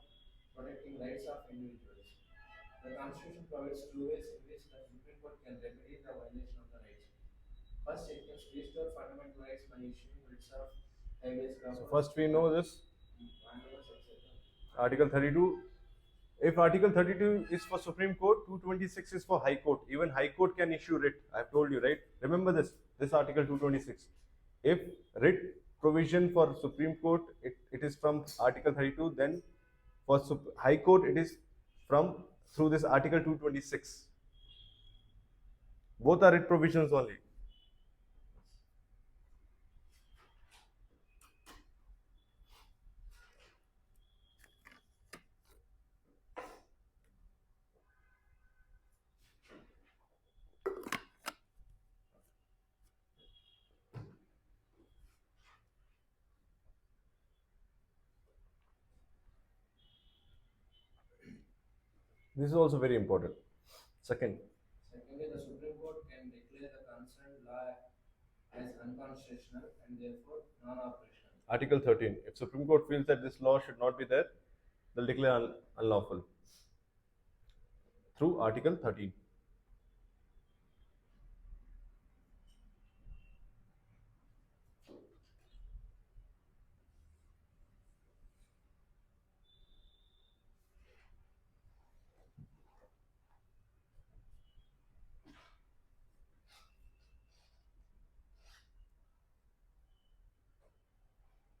protecting rights of individuals. The Constitution provides two ways in which the Supreme Court can remedy the violation of the rights. First, it can restore fundamental rights by issuing writs of habeas corpus. So first we know this Article 32. If Article 32 is for Supreme Court, 226 is for High Court. Even High Court can issue writ. I've told you, right? Remember this Article 226. If writ provision for Supreme Court, it is from Article 32, then for High Court, it is through this Article 226. Both are writ provisions only. This is also very important. Secondly, the Supreme Court can declare the concerned law as unconstitutional and therefore non-operational. Article 13. If Supreme Court feels that this law should not be there, they'll declare unlawful through Article 13.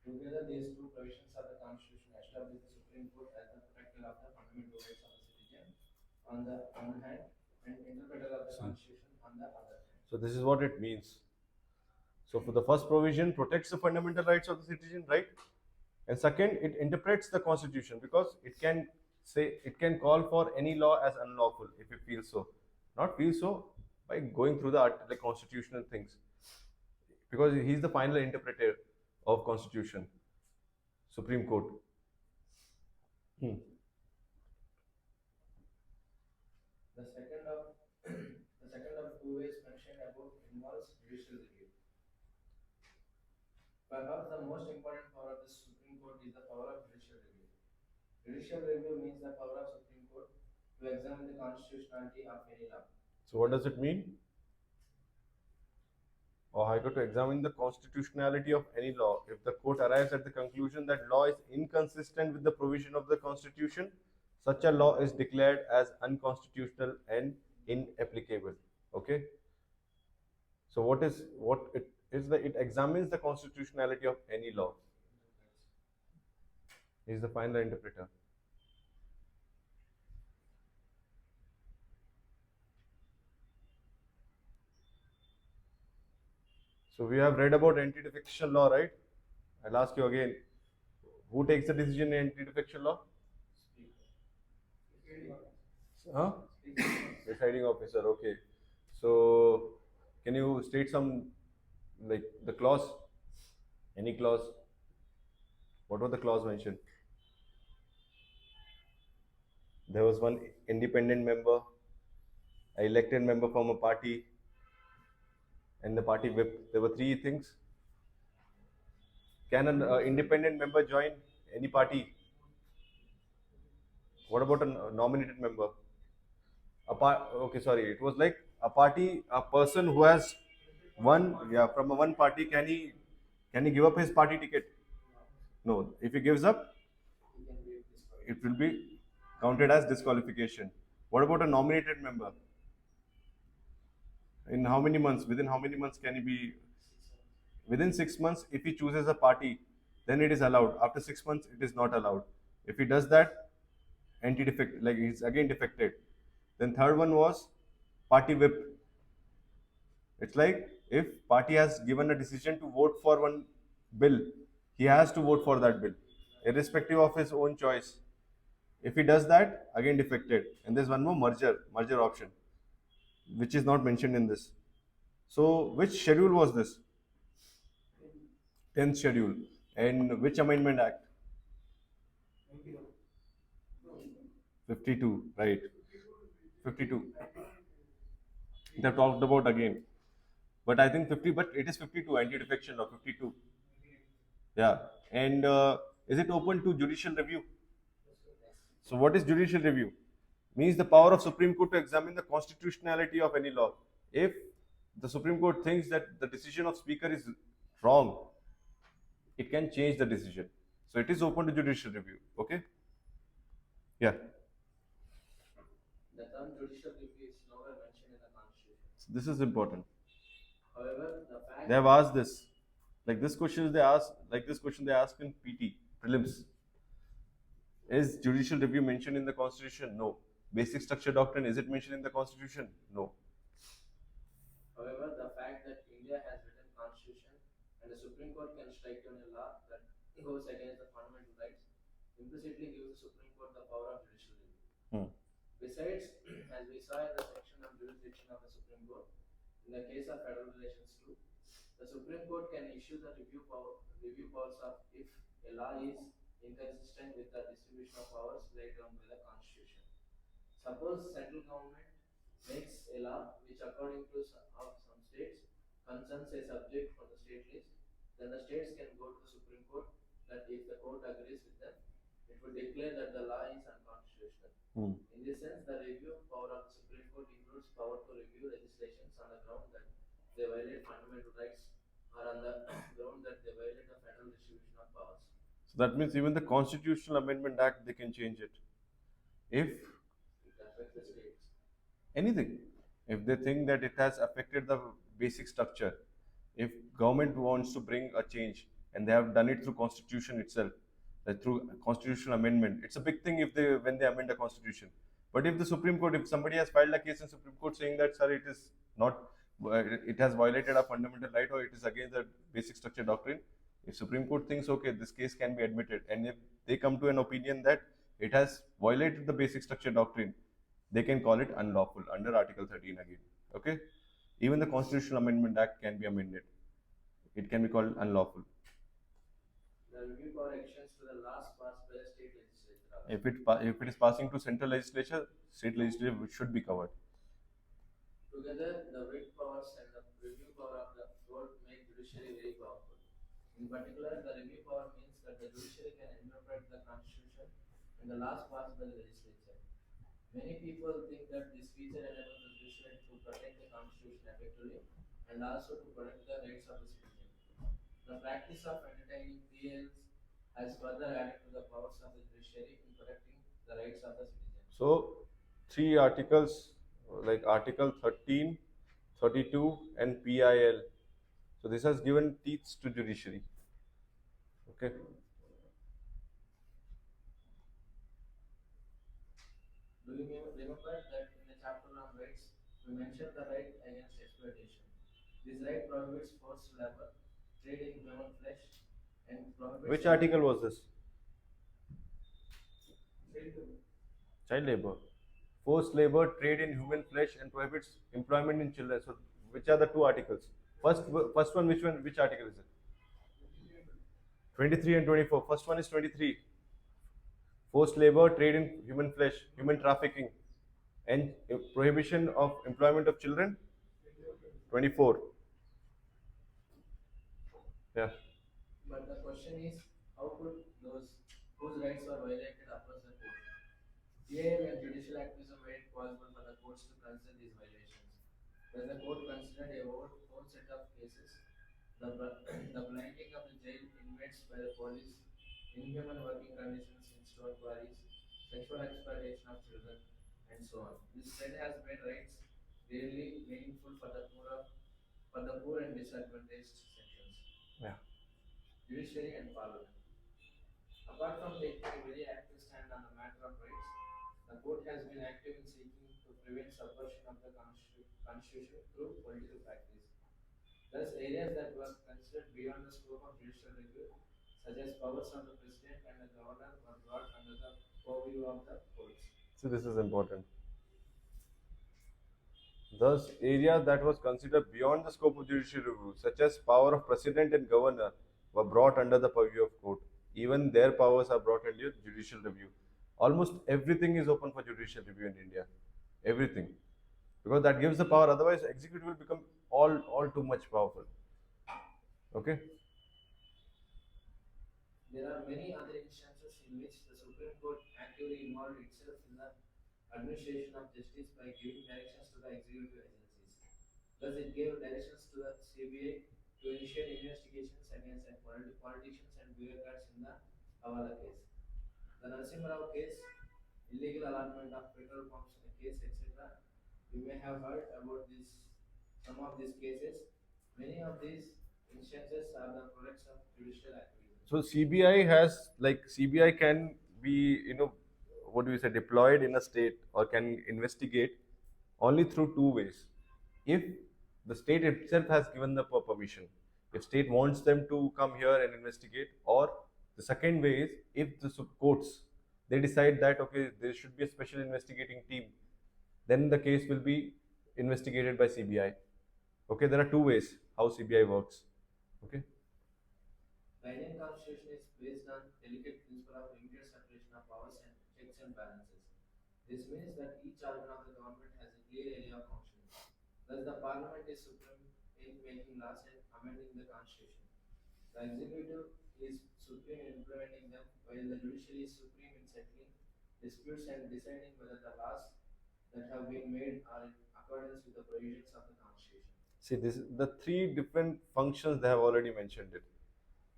Together, these two provisions of the Constitution establish the Supreme Court as the protector of the fundamental rights of the citizen on the one hand and interpreter of the Constitution on the other hand. So this is what it means. So for the first provision, protects the fundamental rights of the citizen, right? And second, it interprets the Constitution because it can call for any law as unlawful if it feels so. Not feel so by going through the constitutional things, because he's the final interpreter of Constitution, Supreme Court. The second of two ways mentioned above involves judicial review. Perhaps the most important power of the Supreme Court is the power of judicial review. Judicial review means the power of Supreme Court to examine the constitutionality of any law. So what does it mean? Or High Court to examine the constitutionality of any law. If the court arrives at the conclusion that law is inconsistent with the provision of the Constitution, such a law is declared as unconstitutional and inapplicable. Okay. So it examines the constitutionality of any law. He is the final interpreter. So we have read about anti-defection law, right? I'll ask you again. Who takes the decision in anti-defection law? Huh? Deciding officer. Okay. So can you state some, like the clause? Any clause? What was the clause mentioned? There was one independent member, an elected member from a party, and the party whip. There were three things. Can an independent member join any party? What about a nominated member? Okay, sorry. It was like a party, a person who has one, yeah, from a one party. Can he give up his party ticket? No. If he gives up, He can be disqualified. it will be counted as disqualification. What about a nominated member? In how many months? Within how many months can he be? Within 6 months, if he chooses a party, then it is allowed. After 6 months, it is not allowed. If he does that, anti-defect, like he's again defected. Then third one was party whip. It's like if party has given a decision to vote for one bill, he has to vote for that bill, irrespective of his own choice. If he does that, again defected. And there's one more merger option, which is not mentioned in this. So which schedule was this? 10th schedule. And which amendment act? 52, right. 52. They have talked about again. But I think 50, but it is 52, anti-defection law, 52. Yeah. And is it open to judicial review? So what is judicial review? Means the power of Supreme Court to examine the constitutionality of any law. If the Supreme Court thinks that the decision of Speaker is wrong, it can change the decision. So it is open to judicial review. Okay? Yeah. The term judicial review is nowhere mentioned in the Constitution. So this is important. However, the fact They have asked this. Like this question they ask in PT, prelims. Is judicial review mentioned in the Constitution? No. Basic structure doctrine, is it mentioned in the Constitution? No. However, the fact that India has written Constitution and the Supreme Court can strike down a law that goes against the fundamental rights implicitly gives the Supreme Court the power of judicial review. Besides, as we saw in the section of jurisdiction of the Supreme Court, in the case of federal relations too, the Supreme Court can issue the review powers of if a law is inconsistent with the distribution of powers laid down by the Constitution. Suppose central government makes a law which, according to some states, concerns a subject from the state list, then the states can go to the Supreme Court that if the court agrees with them, it would declare that the law is unconstitutional. In this sense, the review power of the Supreme Court includes power to review legislations on the ground that they violate fundamental rights or on the ground that they violate the federal distribution of powers. So that means even the Constitutional Amendment Act, they can change it. If it affects the states. Anything. If they think that it has affected the basic structure, if government wants to bring a change and they have done it through Constitution itself, through constitutional amendment, it's a big thing if when they amend a constitution. But if the Supreme Court, if somebody has filed a case in Supreme Court saying that, sir, it is not, it has violated a fundamental right or it is against the basic structure doctrine, if Supreme Court thinks, okay, this case can be admitted, and if they come to an opinion that it has violated the basic structure doctrine, they can call it unlawful under Article 13 again. Okay? Even the Constitutional Amendment Act can be amended. It can be called unlawful. The review power extends to the laws passed by the state legislature. If it is passing to central legislature, state legislature should be covered. Together, the writ powers and the review power of the court make judiciary very powerful. In particular, the review power means that the judiciary can interpret the Constitution and the laws passed by the legislature. Many people think that this feature enables the judiciary to protect the Constitution effectively and also to protect the rights of the citizen. The practice of entertaining PLs has further added to the powers of the judiciary in protecting the rights of the citizen. So, 3 articles like Article 13, 32 and PIL. So this has given teeth to judiciary. Okay. Do you remember that in the chapter on rights, we mentioned the right against exploitation? This right prohibits forced labor, trade in human flesh, and prohibits... Which article was this? Child labor. Forced labor, trade in human flesh, and prohibits employment in children. So, which are the 2 articles? First one, which article is it? 23 and 24. First one is 23. forced labor, trade in human flesh, human trafficking, and prohibition of employment of children. 24. Yeah. But the question is, how could those whose rights were violated approach the court? PIL and judicial activism made it possible for the courts to consider these violations. Thus, the court considered a whole set of cases: the blinding of the jail inmates by the police, inhuman working conditions in stone quarries, sexual exploitation of children, and so on. This trend has made rights really meaningful for the poor and disadvantaged sections. Yeah. Judiciary and Parliament. Apart from taking a very active stand on the matter of rights, the court has been active in seeking to prevent subversion of the constitution through political practice. Thus, areas that were considered beyond the scope of judicial review, such as powers of the president and the governor, were brought under the purview of the courts. So this is important. Thus, areas that was considered beyond the scope of judicial review, such as power of president and governor, were brought under the purview of court. Even their powers are brought under judicial review. Almost everything is open for judicial review in India. Everything. Because that gives the power, otherwise executive will become all too much powerful. Okay? There are many other instances in which the Supreme Court actively involved itself in the administration of justice by giving directions to the executive agencies. Thus, it gave directions to the CBI to initiate investigations against politicians and bureaucrats in the Hawala case. The Narasimha Rao case, illegal allotment of petrol pumps in a case, etc. You may have heard about some of these cases. Many of these instances are the products of judicial activism. So CBI has, like, CBI can be, what do we say, deployed in a state or can investigate only through two ways. If the state itself has given the permission, if state wants them to come here and investigate, or the second way is if the courts, they decide that okay, there should be a special investigating team, then the case will be investigated by CBI. Okay, there are two ways how CBI works. Okay. The Indian Constitution is based on delicate principle of limited separation of powers and checks and balances. This means that each organ of the government has a clear area of function. Thus, the Parliament is supreme in making laws and amending the Constitution. The executive is supreme in implementing them, while the judiciary is supreme in settling disputes and deciding whether the laws that have been made are in accordance with the provisions of the Constitution. See, this is the three different functions, they have already mentioned it.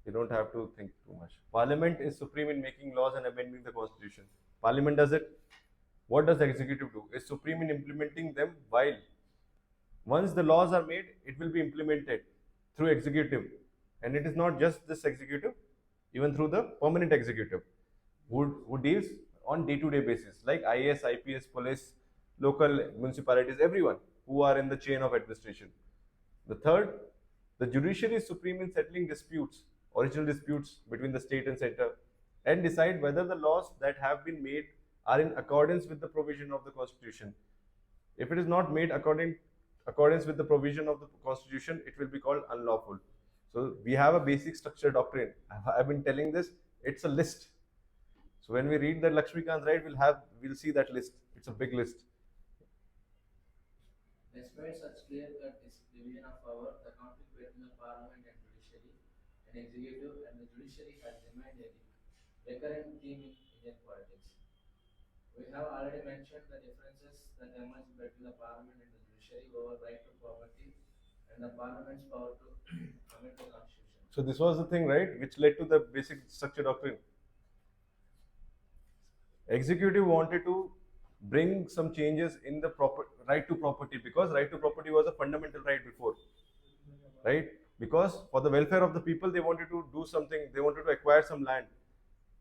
You don't have to think too much. Parliament is supreme in making laws and amending the constitution. Parliament does it. What does the executive do? Is supreme in implementing them, while once the laws are made, it will be implemented through executive. And it is not just this executive, even through the permanent executive who deals on day-to-day basis, like IAS, IPS, police, local municipalities, everyone who are in the chain of administration. The third, the judiciary is supreme in settling disputes, original disputes between the state and center, and decide whether the laws that have been made are in accordance with the provision of the constitution. If it is not made accordance with the provision of the constitution, it will be called unlawful. So we have a basic structure doctrine. I've been telling this, it's a list. So when we read the Lakshmikant, right, we'll see that list. It's a big list. Despite such clear-cut division of power, the conflict between the Parliament and judiciary and executive and the judiciary has remained a recurrent theme in Indian politics. We have already mentioned the differences that emerge between the Parliament and the judiciary over right to property and the Parliament's power to amend the Constitution. So this was the thing, right, which led to the basic structure doctrine. Executive wanted to bring some changes in the right to property, because right to property was a fundamental right before, right? Because for the welfare of the people, they wanted to do something, they wanted to acquire some land.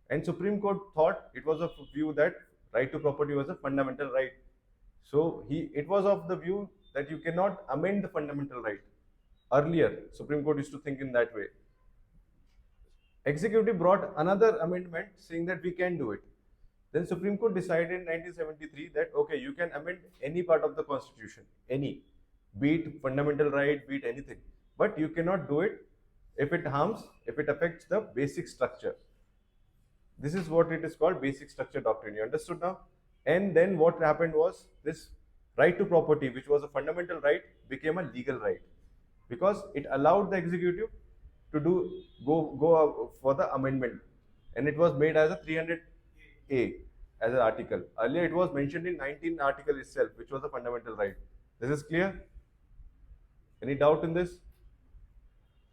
And Supreme Court thought, it was of view that right to property was a fundamental right. So it was of the view that you cannot amend the fundamental right. Earlier, Supreme Court used to think in that way. Executive brought another amendment saying that we can do it. Then Supreme Court decided in 1973 that okay, you can amend any part of the constitution, any, be it fundamental right, be it anything, but you cannot do it if it harms, if it affects the basic structure. This is what it is called basic structure doctrine. You understood now? And then what happened was this right to property, which was a fundamental right, became a legal right because it allowed the executive to go for the amendment, and it was made as a 300A as an article. Earlier, it was mentioned in 19 article itself, which was a fundamental right. This is clear? Any doubt in this?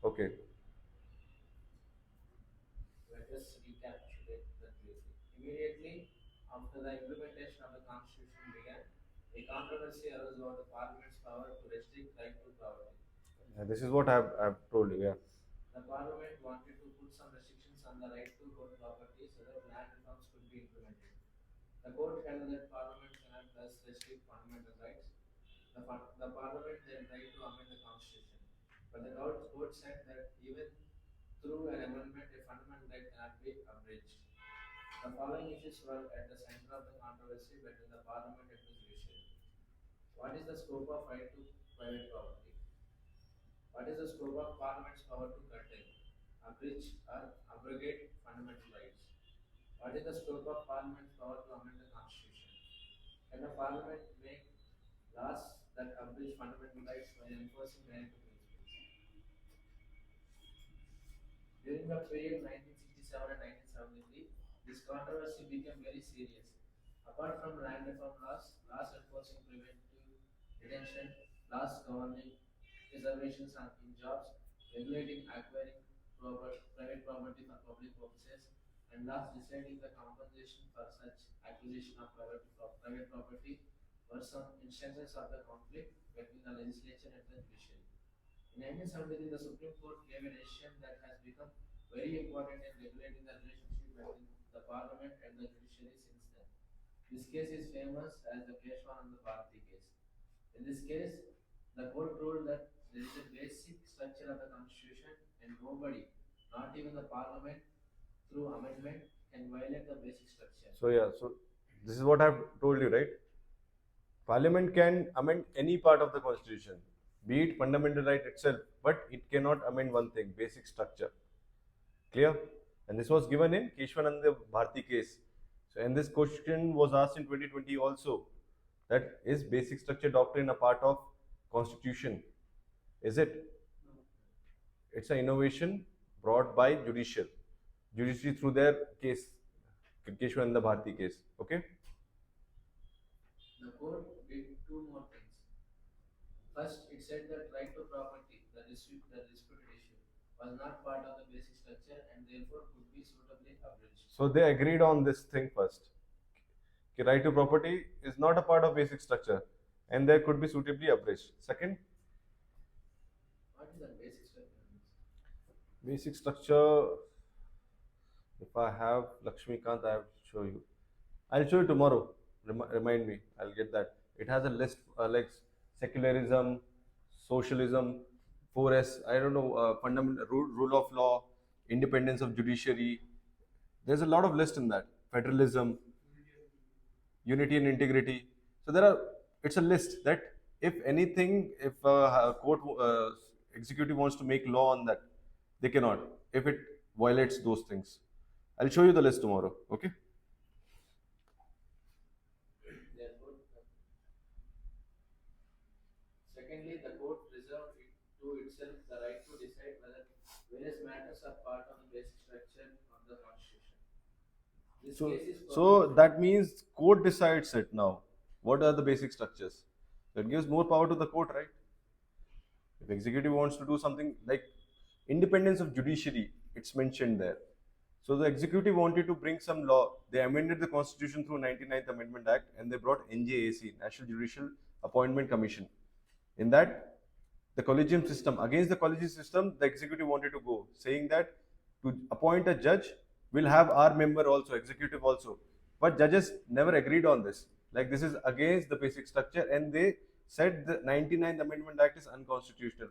Okay. Let us recapitulate that briefly. Immediately after the implementation of the Constitution began, a controversy arose about the Parliament's power to restrict right to property. This is what I've told you. Yeah. The Parliament wanted to put some restrictions on the right to own property so that land reforms could be implemented. The court held that Parliament cannot thus restrict fundamental rights. The Parliament then tried to amend the Constitution, but the court said that even through an amendment, a fundamental right cannot be abridged. The following issues were at the center of the controversy between the Parliament and the judiciary. What is the scope of right to private property? What is the scope of Parliament's power to curtail, abridge, or abrogate fundamental rights? What is the scope of Parliament's power to amend the Constitution? Can the Parliament make laws that abridge fundamental rights while enforcing directive principles? During the period 1967 and 1973, this controversy became very serious. Apart from land reform laws, laws enforcing preventive detention, laws governing reservations in jobs, regulating acquiring private property for public purposes, and laws deciding the compensation for such acquisition of private property were some instances of the conflict between the legislature and the judiciary. In 1973, the Supreme Court gave a decision that has become very important in regulating the relationship between the Parliament and the judiciary since then. This case is famous as the Keshwananda Bharati case. In this case, the court ruled that there is a basic structure of the Constitution and nobody, not even the Parliament, through amendment, can violate the basic structure. So yeah, so this is what I've told you, right? Parliament can amend any part of the constitution, be it fundamental right itself, but it cannot amend one thing, basic structure. Clear? And this was given in Keshwananda Bharti case. So, and this question was asked in 2020 also. That is basic structure doctrine a part of constitution? Is it? It's an innovation brought by judiciary through their case, Keshwananda Bharti case. Okay. The court did two more things. First, it said that right to property, the disputed issue, was not part of the basic structure and therefore could be suitably abridged. So they agreed on this thing first. Right to property is not a part of basic structure and there could be suitably abridged. Second, what is the basic structure? Basic structure, if I have Lakshmikant, I will show you. I'll show you tomorrow. Remind me. I'll get that. It has a list like secularism, socialism, 4S. I don't know. Fundamental rule of law, independence of judiciary. There's a lot of list in that. Federalism, unity and integrity. So there are. It's a list that if anything, if a court executive wants to make law on that, they cannot if it violates those things. I'll show you the list tomorrow. Okay. Secondly, the court reserved to itself the right to decide whether various matters are part of the basic structure of the Constitution. So that means court decides it now. What are the basic structures? That gives more power to the court, right? If executive wants to do something like independence of judiciary, it's mentioned there. So the executive wanted to bring some law. They amended the constitution through 99th Amendment Act and they brought NJAC, National Judicial Appointment Commission. In that, the collegium system, against the collegium system, the executive wanted to go, saying that to appoint a judge, we'll have our member also, executive also. But judges never agreed on this. Like this is against the basic structure and they said the 99th Amendment Act is unconstitutional.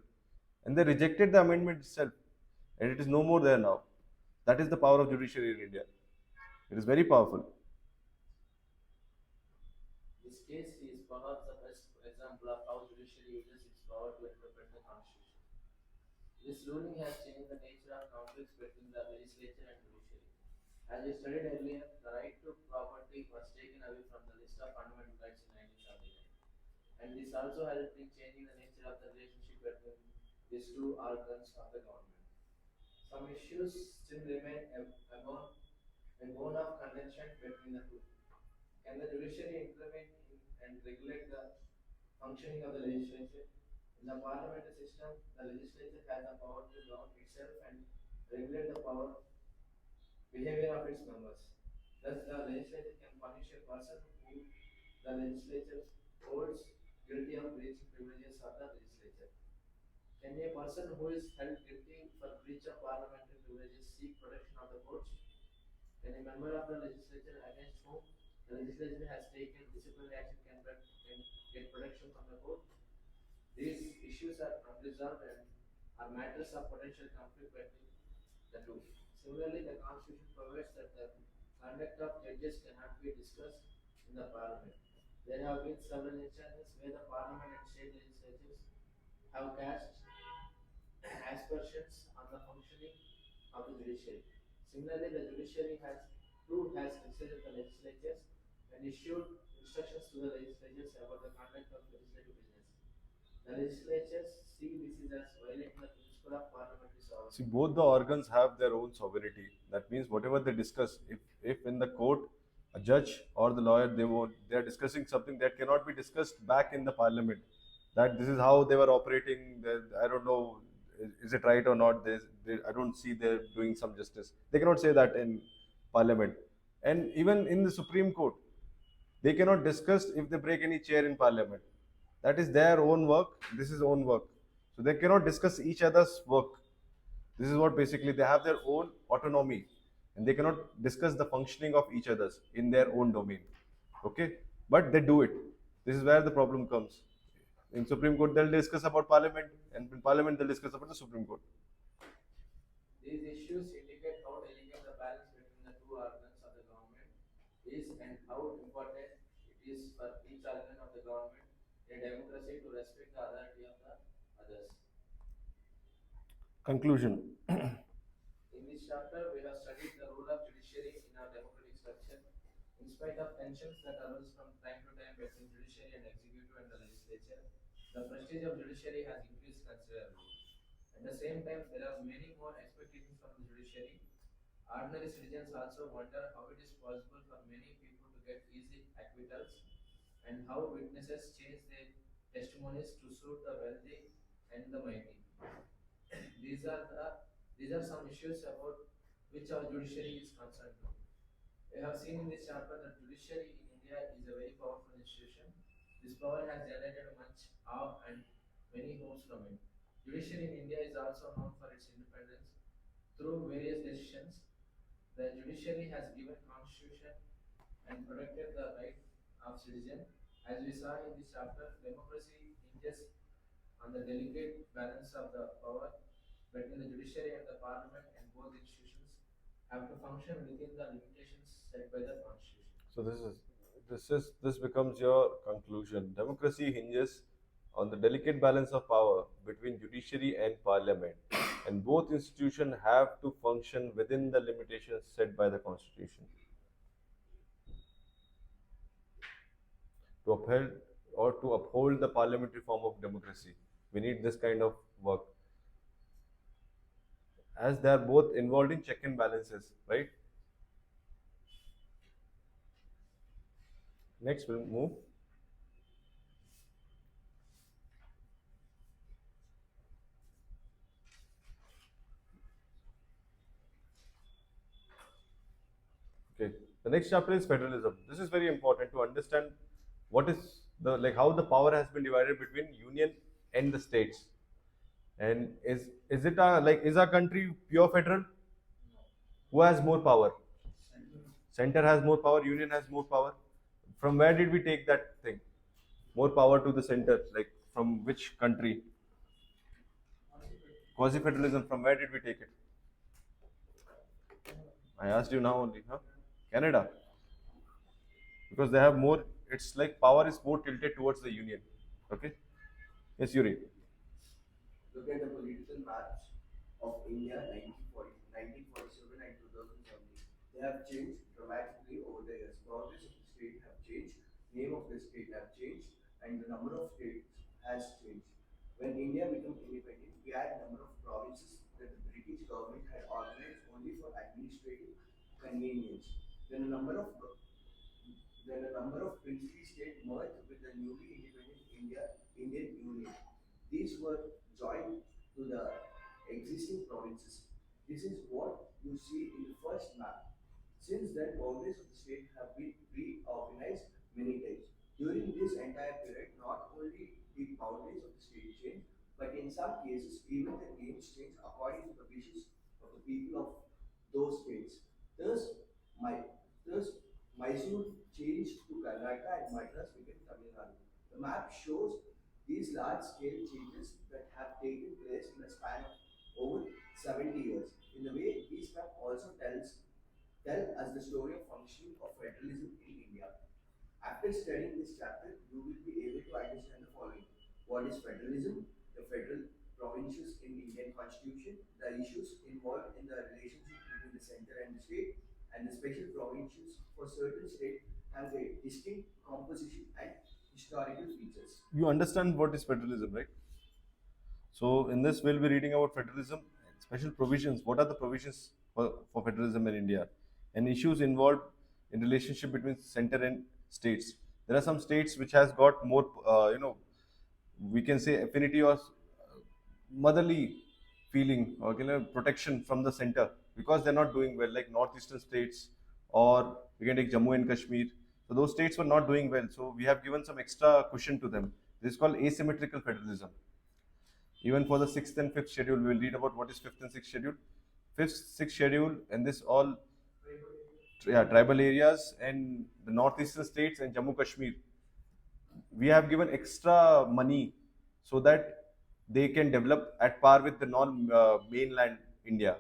And they rejected the amendment itself. And it is no more there now. That is the power of judiciary in India. It is very powerful. This case is perhaps the best example of how judiciary uses its power to interpret the Constitution. This ruling has changed the nature of conflicts between the legislature and judiciary. As we studied earlier, the right to property was taken away from the list of fundamental rights in 1979. And this also helped in changing the nature of the relationship between these two organs of the government. Some issues still remain a bone of contention between the two. Can the judiciary implement and regulate the functioning of the legislature? In the parliamentary system, the legislature has the power to govern itself and regulate the power behavior of its members. Thus, the legislature can punish a person who the legislature holds guilty of breaching privileges of the legislature. Can a person who is held guilty for breach of parliamentary privileges seek protection of the courts? Can a member of the legislature against whom the legislature has taken disciplinary action can get protection from the court? These issues are unresolved and are matters of potential conflict between the two. Similarly, the Constitution provides that the conduct of judges cannot be discussed in the Parliament. There have been several instances where the Parliament and state legislatures have cast aspersions on the functioning of the judiciary. Similarly, the judiciary has considered the legislatures and issued instructions to the legislatures about the conduct of legislative business. The legislatures see this as violating the principle of parliamentary See, sovereignty. both the organs have their own sovereignty. That means whatever they discuss, if in the court, a judge or the lawyer, they are discussing something that cannot be discussed back in the parliament. That this is how they were operating. I don't know, is it right or not? I don't see they're doing some justice. They cannot say that in parliament. And even in the Supreme Court, they cannot discuss if they break any chair in parliament. That is their own work. This is own work. So they cannot discuss each other's work. This is what basically they have their own autonomy and they cannot discuss the functioning of each other's in their own domain. Okay? But they do it. This is where the problem comes. In Supreme Court, they'll discuss about Parliament, and in Parliament, they'll discuss about the Supreme Court. These issues indicate how delicate the balance between the two organs of the government is and how important it is for each organ of the government in a democracy to respect the authority of the others. Conclusion. In this chapter, we have studied the role of judiciary in our democratic structure. In spite of tensions that arose from time to time between judiciary and executive and the legislature, the prestige of judiciary has increased considerably. At the same time, there are many more expectations from the judiciary. Ordinary citizens also wonder how it is possible for many people to get easy acquittals and how witnesses change their testimonies to suit the wealthy and the mighty. These are the these are some issues about which our judiciary is concerned to. We have seen in this chapter that judiciary in India is a very powerful institution. This power has generated much awe and many hopes from it. Judiciary in India is also known for its independence. Through various decisions, the judiciary has given constitution and protected the right of citizen. As we saw in this chapter, democracy hinges on the delicate balance of the power between the judiciary and the parliament, and both institutions have to function within the limitations set by the constitution. So this becomes your conclusion. Democracy hinges on the delicate balance of power between judiciary and parliament, and both institutions have to function within the limitations set by the constitution. To uphold the parliamentary form of democracy, we need this kind of work, as they are both involved in check and balances, right? Next, we'll move. Okay. The next chapter is federalism. This is very important to understand what is how the power has been divided between union and the states. And is it is our country pure federal? Who has more power? Center has more power, union has more power. From where did we take that thing? More power to the center, like from which country? Quasi federalism, from where did we take it? I asked you now only, huh? Canada. Because they have more, it's like power is more tilted towards the union. Okay? Yes, Yuri. Look at the political maps of India 1947 and 2017. They have changed dramatically over the years. Boundaries of the state have changed, name of the state have changed, and the number of states has changed. When India became independent, we had a number of provinces that the British government had organized only for administrative convenience. Then a number of princely states merged with the newly independent Indian Union. These were joined to the existing provinces. This is what you see in the first map. Since then, boundaries of the state have been reorganized many times. During this entire period, not only the boundaries of the state change, but in some cases, even the names change according to the wishes of the people of those states. Thus, my thus Mysore changed to Karnataka and Madras became Tamil Nadu. The map shows these large-scale changes that have taken place in a span of over 70 years. In the way, this map also tell us the story of functioning of federalism in India. After studying this chapter, you will be able to understand the following. What is federalism? The federal provinces in Indian constitution, the issues involved in the relationship between the center and the state, and the special provinces for certain states have a distinct composition and historical features. You understand what is federalism, right? So in this, we'll be reading about federalism, special provisions. What are the provisions for federalism in India, and issues involved in relationship between center and states. There are some states which has got more, we can say affinity or motherly feeling or protection from the center because they're not doing well, like northeastern states, or we can take Jammu and Kashmir. So those states were not doing well. So we have given some extra cushion to them. This is called asymmetrical federalism. Even for the sixth and fifth schedule, we will read about what is fifth and sixth schedule. Fifth, sixth schedule, and this all tribal areas and the northeastern states and Jammu Kashmir. We have given extra money so that they can develop at par with the non-mainland India.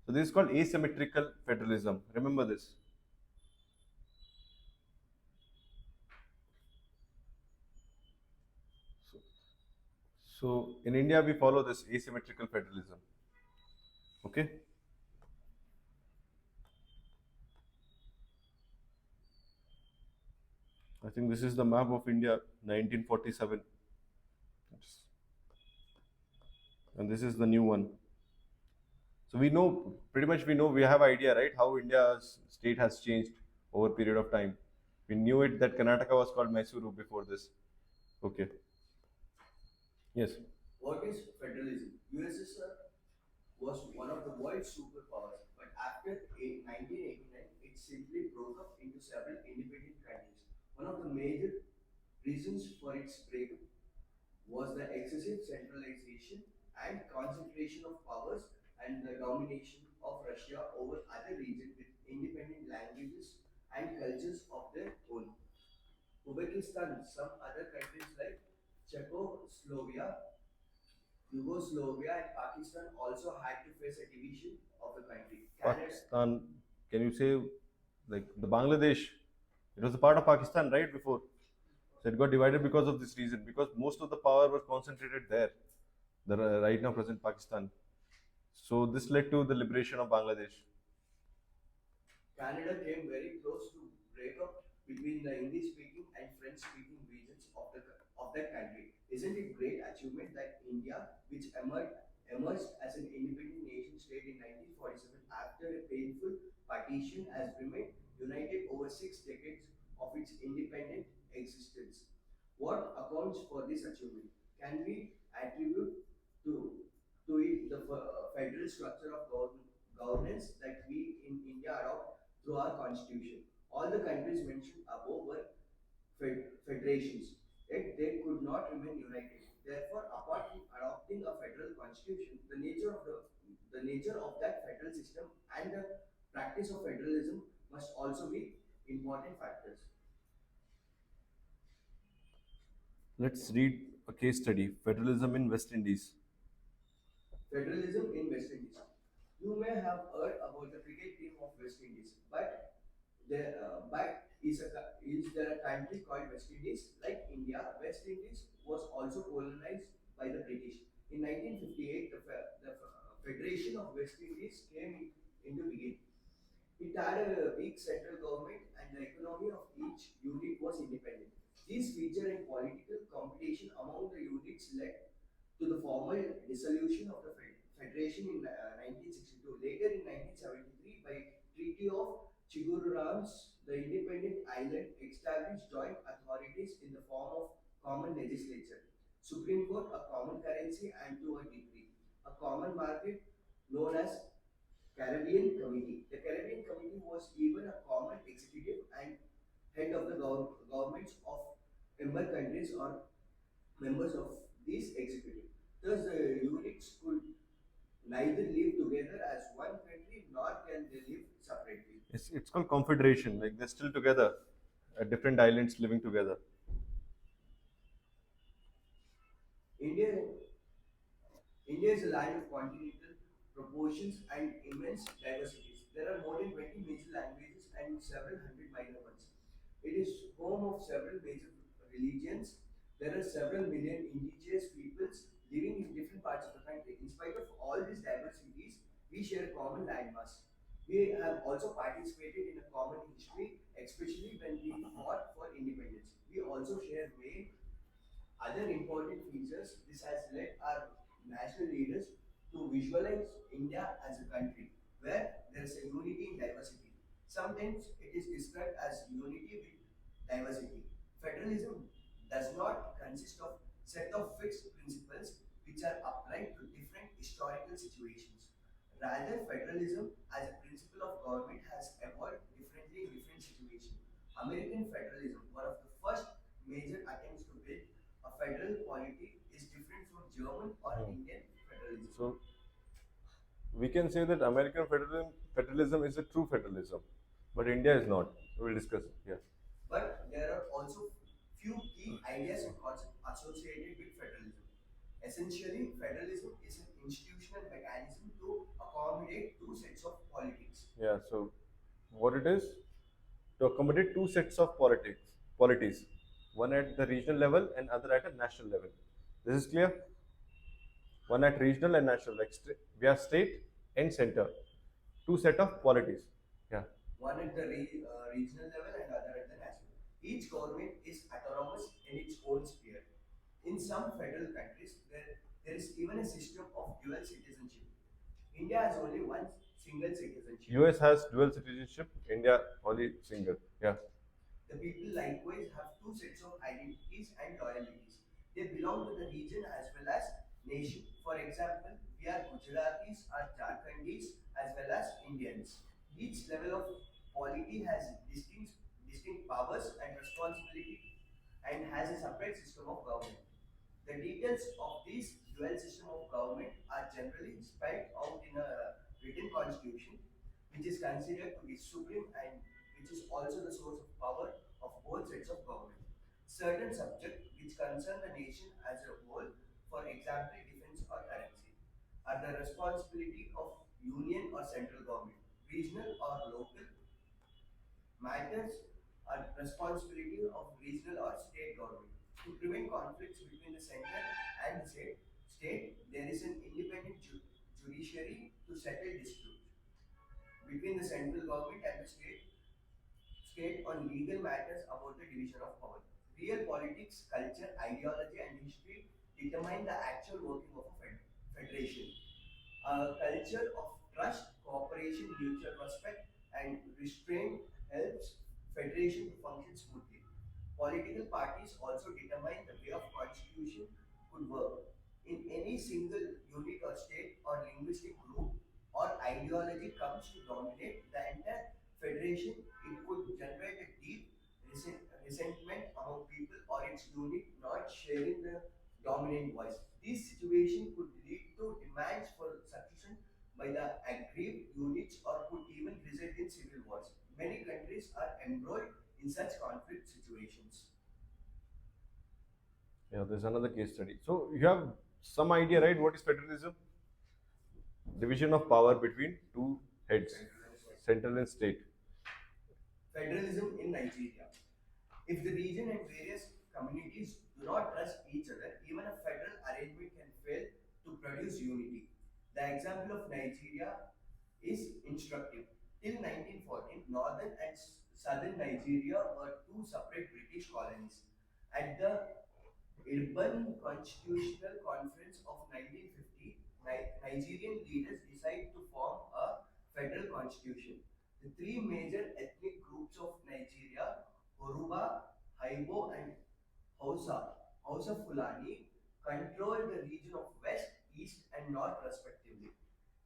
So this is called asymmetrical federalism. Remember this. So, so in India, we follow this asymmetrical federalism. Okay. I think this is the map of India, 1947, and this is the new one. So we know pretty much we have idea, right, how India's state has changed over a period of time. We knew it that Karnataka was called Mysuru before this. Okay. Yes. What is federalism? USSR was one of the world's superpowers, but after 1989, it simply broke up into several independent countries. One of the major reasons for its breakup was the excessive centralization and concentration of powers and the domination of Russia over other regions with independent languages and cultures of their own. Uzbekistan, some other countries like Czechoslovakia, Yugoslavia, and Pakistan also had to face a division of the country. Canada, Pakistan, can you say like the Bangladesh? It was a part of Pakistan, right, before. So it got divided because of this reason, because most of the power was concentrated there, the right now present Pakistan. So this led to the liberation of Bangladesh. Canada came very close to break up between the English-speaking and French-speaking regions of that country. Isn't it great achievement that India, which emerged as an independent nation state in 1947 after a painful partition, has remained united over 6 decades of its independent existence? What accounts for this achievement? Can we attribute to to it the federal structure of governance that we in India adopt through our constitution? All the countries mentioned above were federations, yet they could not remain united. Therefore, apart from adopting a federal constitution, the nature of that federal system and the practice of federalism must also be important factors. Let's read a case study: federalism in West Indies. Federalism in West Indies. You may have heard about the cricket team of West Indies, is there a country called West Indies? Like India, West Indies was also colonized by the British. In 1958, the Federation of West Indies came into being. It had a weak central government and the economy of each unit was independent. These feature and political competition among the units led to the formal dissolution of the federation in 1962. Later in 1973, by Treaty of Chigururans, the independent island established joint authorities in the form of common legislature, Supreme Court, a common currency, and to a degree, a common market known as Caribbean Committee. The Caribbean Committee was even a common executive and head of the governments of member countries or members of this executive. Thus, the units could neither live together as one country nor can they live separately. It's called confederation. Like they're still together, different islands living together. India India is a land of continental proportions and immense diversities. There are more than 20 major languages and several hundred minor ones. It is home of several major religions. There are several million indigenous peoples living in different parts of the country. In spite of all these diversities, we share a common landmass. We have also participated in a common history, especially when we fought for independence. We also share main other important features. This has led our national leaders to visualize India as a country where there is a unity in diversity. Sometimes it is described as unity with diversity. Federalism does not consist of set of fixed principles which are applied to different historical situations. Rather, federalism as a principle of government has evolved differently in different situations. American federalism, one of the first major attempts to build a federal polity, is different from German or Indian federalism. So we can say that American federalism is a true federalism, but India is not. We'll discuss it. Yeah. But there are also few key ideas and concepts associated with federalism. Essentially, federalism is an institutional mechanism to accommodate two sets of politics. Yeah. So what it is to accommodate two sets of polities, one at the regional level and other at a national level. This is clear. One at regional and national, like we have state and center, two set of polities. Yeah. One at the regional level and other at the national. Each government is autonomous in its own sphere. In some federal countries, there is even a system of dual citizenship. India has only one single citizenship. US has dual citizenship, India only single. Yeah. The people likewise have two sets of identities and loyalties. They belong to the region as well as nation. For example, we are Gujaratis, are Jharkhandis as well as Indians. Each level of polity has distinct powers and responsibility and has a separate system of government. The details of this dual system of government are generally spelled out in a written constitution, which is considered to be supreme and which is also the source of power of both sets of government. Certain subjects which concern the nation as a whole, for example, defense or currency, are the responsibility of union or central government. Regional or local matters are responsibility of regional or state government. To prevent conflicts between the center and the state, there is an independent judiciary to settle disputes between the central government and the state on legal matters about the division of power. Real politics, culture, ideology, and history determine the actual working of a federation. A culture of trust, cooperation, mutual respect, and restraint helps federation to function smoothly. Political parties also determine the way of constitution could work. In any single unit or state or linguistic group or ideology comes to dominate the entire federation, it could generate a deep resentment among people or its unit not sharing the dominant voice. This situation could lead to demands for succession by the aggrieved units or could even result in civil wars. Many countries are embroiled in such conflict situations. Yeah, there's another case study. So you have some idea, right? What is federalism? Division of power between two heads, central and state. Federalism in Nigeria. If the region and various communities do not trust each other, even a federal arrangement can fail to produce unity. The example of Nigeria is instructive. Till 1914, northern and southern Nigeria were two separate British colonies. At the Urban Constitutional Conference of 1950, Nigerian leaders decided to form a federal constitution. The three major ethnic groups of Nigeria, Yoruba, Haibo, and Hausa Fulani, controlled the region of west, east, and north respectively.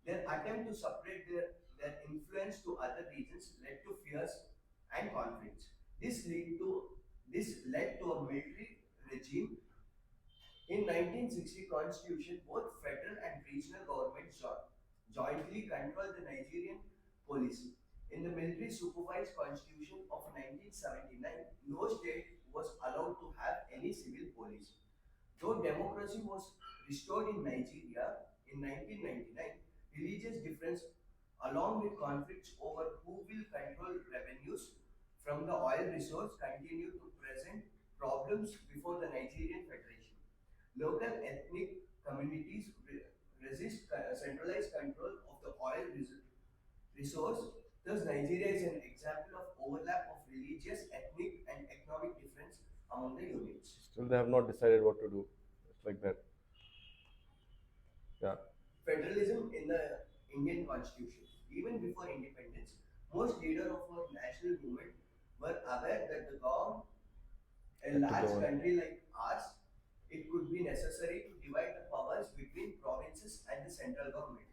Their attempt to separate their influence to other regions led to fears and conflicts. This led to a military regime. In 1960 constitution, both federal and regional governments jointly controlled the Nigerian police. In the military supervised constitution of 1979, no state was allowed to have any civil police. Though democracy was restored in Nigeria in 1999, religious difference along with conflicts over who will control revenues from the oil resource continue to present problems before the Nigerian Federation. Local ethnic communities resist centralized control of the oil resource. Thus, Nigeria is an example of overlap of religious, ethnic, and economic difference among the units. Still, they have not decided what to do. It's like that. Yeah. Federalism in the Indian constitution. Even before independence, most leaders of our national movement were aware that the government, a Had to large go on. country like ours, it could be necessary to divide the powers between provinces and the central government.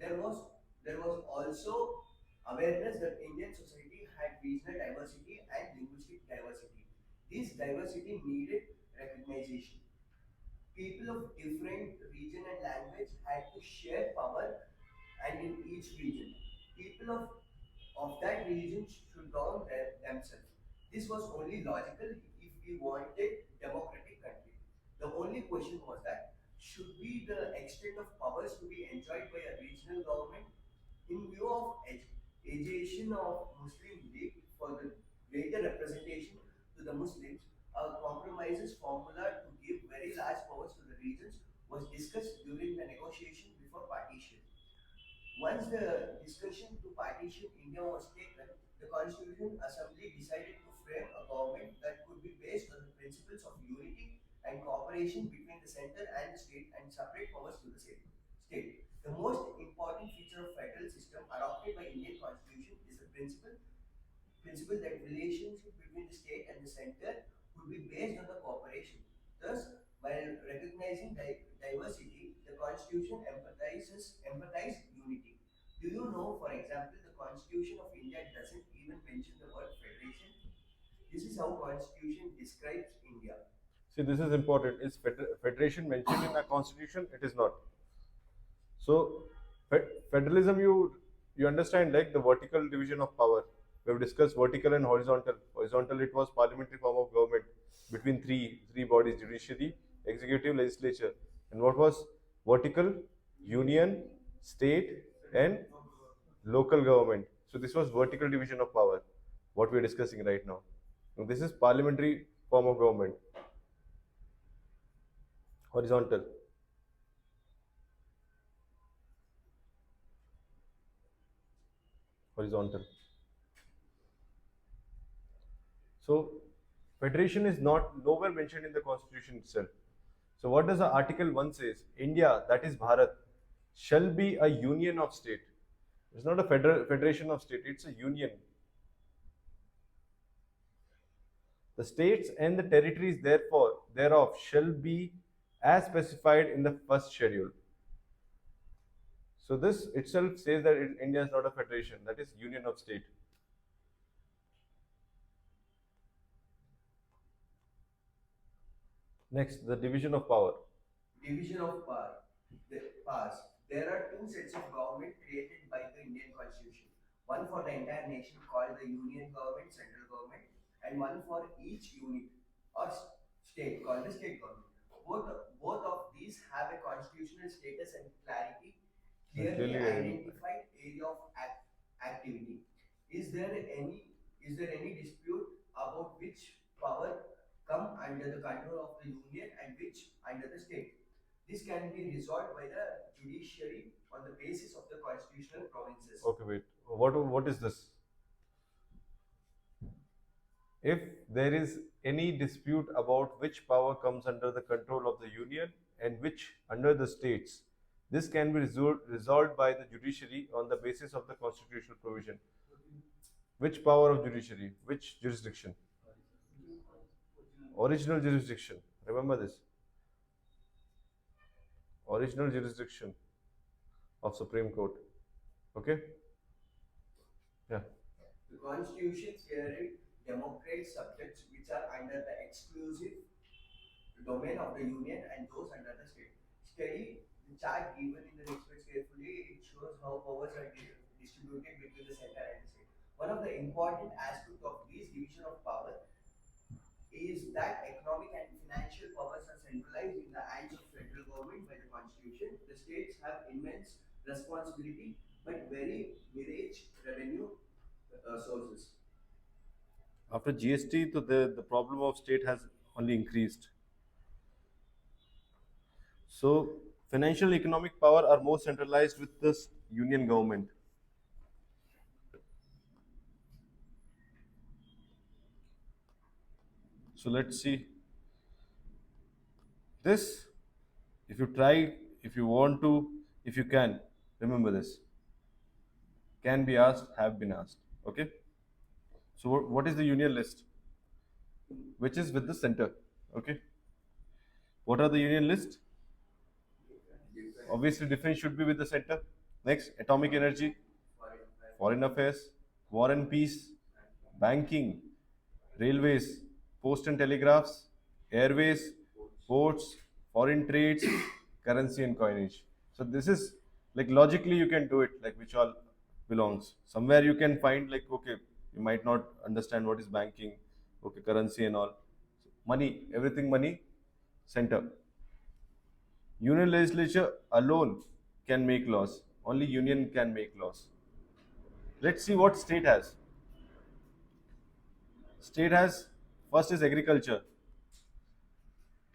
There was there was also awareness that Indian society had regional diversity and linguistic diversity. This diversity needed recognition. People of different region and language had to share power, and in each region, people of that region should govern themselves. This was only logical if we wanted democratic country. The only question was that should be the extent of powers to be enjoyed by a regional government in view of agitation of Muslim League for the greater representation to the Muslims. A compromises formula to give very large powers to the regions was discussed during the negotiation before partition. Once the discussion to partition India was taken, the Constitution Assembly decided to frame a government that could be based on the principles of unity and cooperation between the center and the state and separate powers to the state. The most important feature of federal system adopted by Indian Constitution is the principle that relationship between the state and the center would be based on the cooperation. Thus, while recognizing diversity, the Constitution emphasizes unity. Do you know, for example, the Constitution of India doesn't even mention the word federation? This is how Constitution describes India. See, this is important. Is federation mentioned in the constitution? It is not. So, federalism, you understand, like the vertical division of power. We have discussed vertical and horizontal. Horizontal, it was parliamentary form of government between three bodies: judiciary, executive, legislature. And what was vertical? Union, state, and local government. So this was vertical division of power. What we are discussing right now. Now, this is parliamentary form of government. Horizontal. Horizontal. So, federation is not nowhere mentioned in the constitution itself. So, what does the Article 1 says? India, that is Bharat, shall be a union of state. It's not a federation of state, it's a union. The states and the territories therefore thereof shall be as specified in the first schedule. So this itself says that India is not a federation, that is union of state. Next, the division of power. Division of power. Powers. There are two sets of government created by the Indian Constitution. One for the entire nation called the Union Government, Central Government, and one for each unit or state called the State Government. Both of these have a constitutional status and clearly Clearly, identified area of activity. Is there any is there any dispute about which power come under the control of the union and which under the state? This can be resolved by the judiciary on the basis of the constitutional provinces. okay, wait. what is this? If there is any dispute about which power comes under the control of the union and which under the states, this can be resolved by the judiciary on the basis of the constitutional provision. Which power of judiciary? Which jurisdiction? Original jurisdiction. Remember this. Original jurisdiction of Supreme Court. Okay? Yeah. The Constitution clearly demarcates subjects which are under the exclusive domain of the Union and those under the state. Study the chart given in the next page carefully. It shows how powers are distributed between the center and the state. One of the important aspects of this division of power is that economic and financial powers are centralized in the hands of federal government by the Constitution. The states have immense responsibility but very mirage revenue sources. After GST, the problem of state has only increased. So, financial economic power are more centralized with this union government. So, let's see. This, if you try, if you want to, if you can, remember this. Can be asked, have been asked. Okay? So, what is the union list? Which is with the center. Okay? What are the union list? Obviously, defense should be with the center. Next, atomic energy, foreign affairs, war and peace, banking, railways, post and telegraphs, airways, ports, foreign trades, currency and coinage. So this is like logically you can do it, like which all belongs. Somewhere you can find like, okay, you might not understand what is banking, okay, currency and all. Money, everything money, center. Union legislature alone can make laws. Only union can make laws. Let's see what state has. State has, first is agriculture,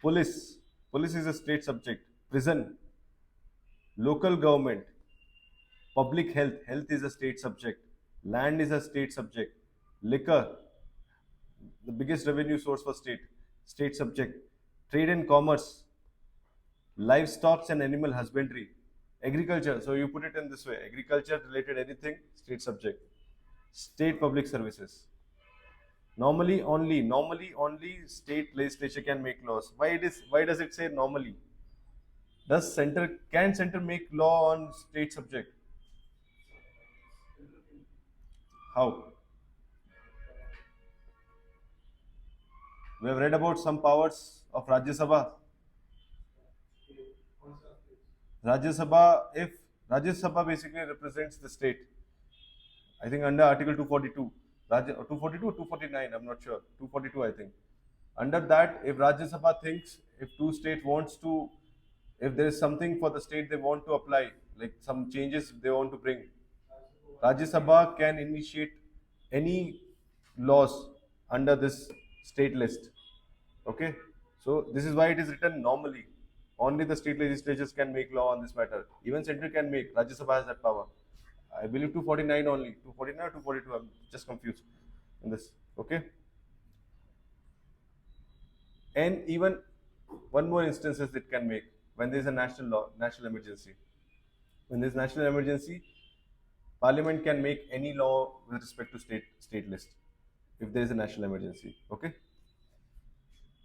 police. Police is a state subject. Prison, local government, public health. Health is a state subject. Land is a state subject. Liquor, the biggest revenue source for state, state subject. Trade and commerce, livestock and animal husbandry, agriculture. So you put it in this way: agriculture related anything, state subject. State public services. Normally only state legislature can make laws. Why does it say normally? Can center make law on state subject? How? We have read about some powers of Rajya Sabha. Rajya Sabha, if Rajya Sabha basically represents the state, I think under Article 242, 242 or 249, I'm not sure, 242 I think. Under that, if Rajya Sabha thinks, if two state wants to, if there is something for the state they want to apply, like some changes they want to bring, Rajya Sabha can initiate any laws under this state list. Okay, so this is why it is written normally. Only the state legislatures can make law on this matter. Even central can make. Rajya Sabha has that power. I believe 249 only. 249 or 242? I'm just confused in this. Okay. And even one more instances it can make when there is a national law, national emergency. When there is national emergency, Parliament can make any law with respect to state list if there is a national emergency. Okay.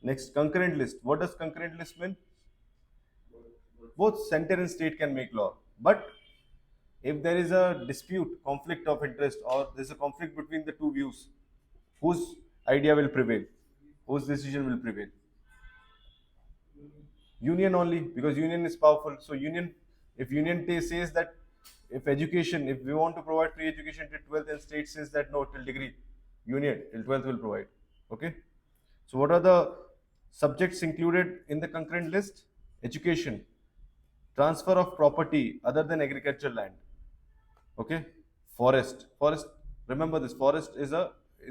Next, concurrent list. What does concurrent list mean? Both center and state can make law, but if there is a dispute, conflict of interest, or there is a conflict between the two views, whose idea will prevail? Whose decision will prevail? Union only, because union is powerful. So if union says that if we want to provide free education till 12th, and state says that no, till degree, union till 12th will provide. Okay. So what are the subjects included in the concurrent list? Education, transfer of property other than agricultural land. Okay. Forest. Remember this. Forest is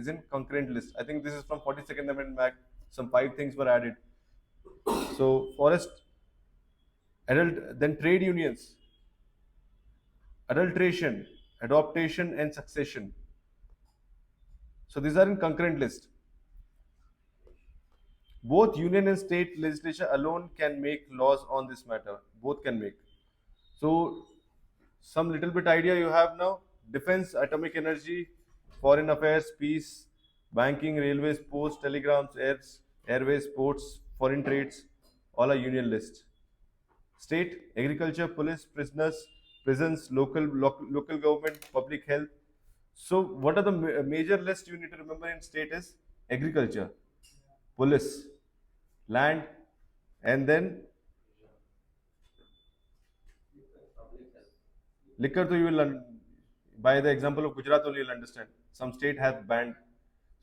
in concurrent list. I think this is from 42nd Amendment Act. Some 5 things were added. So forest, then trade unions, adulteration, adoption, and succession. So these are in concurrent list. Both union and state legislature alone can make laws on this matter. Both can make. So some little bit idea you have now. Defense, atomic energy, foreign affairs, peace, banking, railways, post, telegrams, airways, ports, foreign trades, all are union list. State, agriculture, police, prisons, local government, public health. So what are the major lists you need to remember in state is agriculture, police, land, and then liquor. So you will by the example of Gujarat only you'll understand. Some state have banned,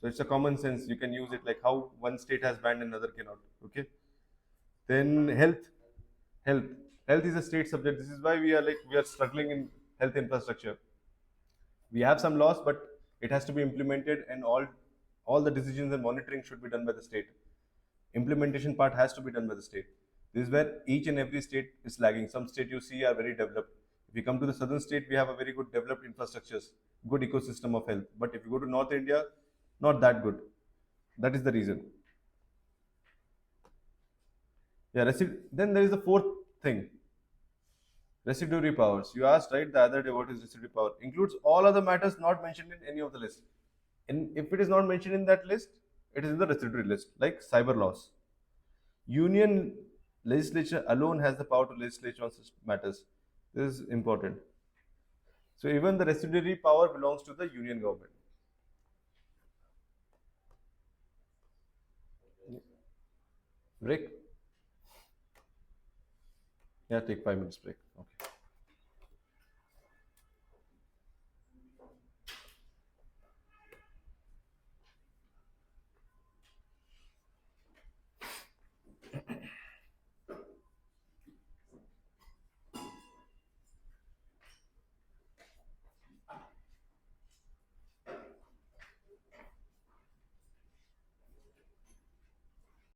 so it's a common sense. You can use it like how one state has banned, another cannot. Okay. Then health, health is a state subject. This is why we are struggling in health infrastructure. We have some laws, but it has to be implemented, and all the decisions and monitoring should be done by the state. Implementation part has to be done by the state. This is where each and every state is lagging. Some state you see are very developed. If you come to the southern state, we have a very good developed infrastructures, good ecosystem of health. But if you go to North India, not that good. That is the reason. Yeah, then there is the fourth thing, residuary powers. You asked right the other day what is residuary power. Includes all other matters not mentioned in any of the list. And if it is not mentioned in that list, it is in the residuary list, like cyber laws. Union legislature alone has the power to legislate on such matters. This is important. So even the residuary power belongs to the union government. Break? Yeah, take 5 minutes break. Okay.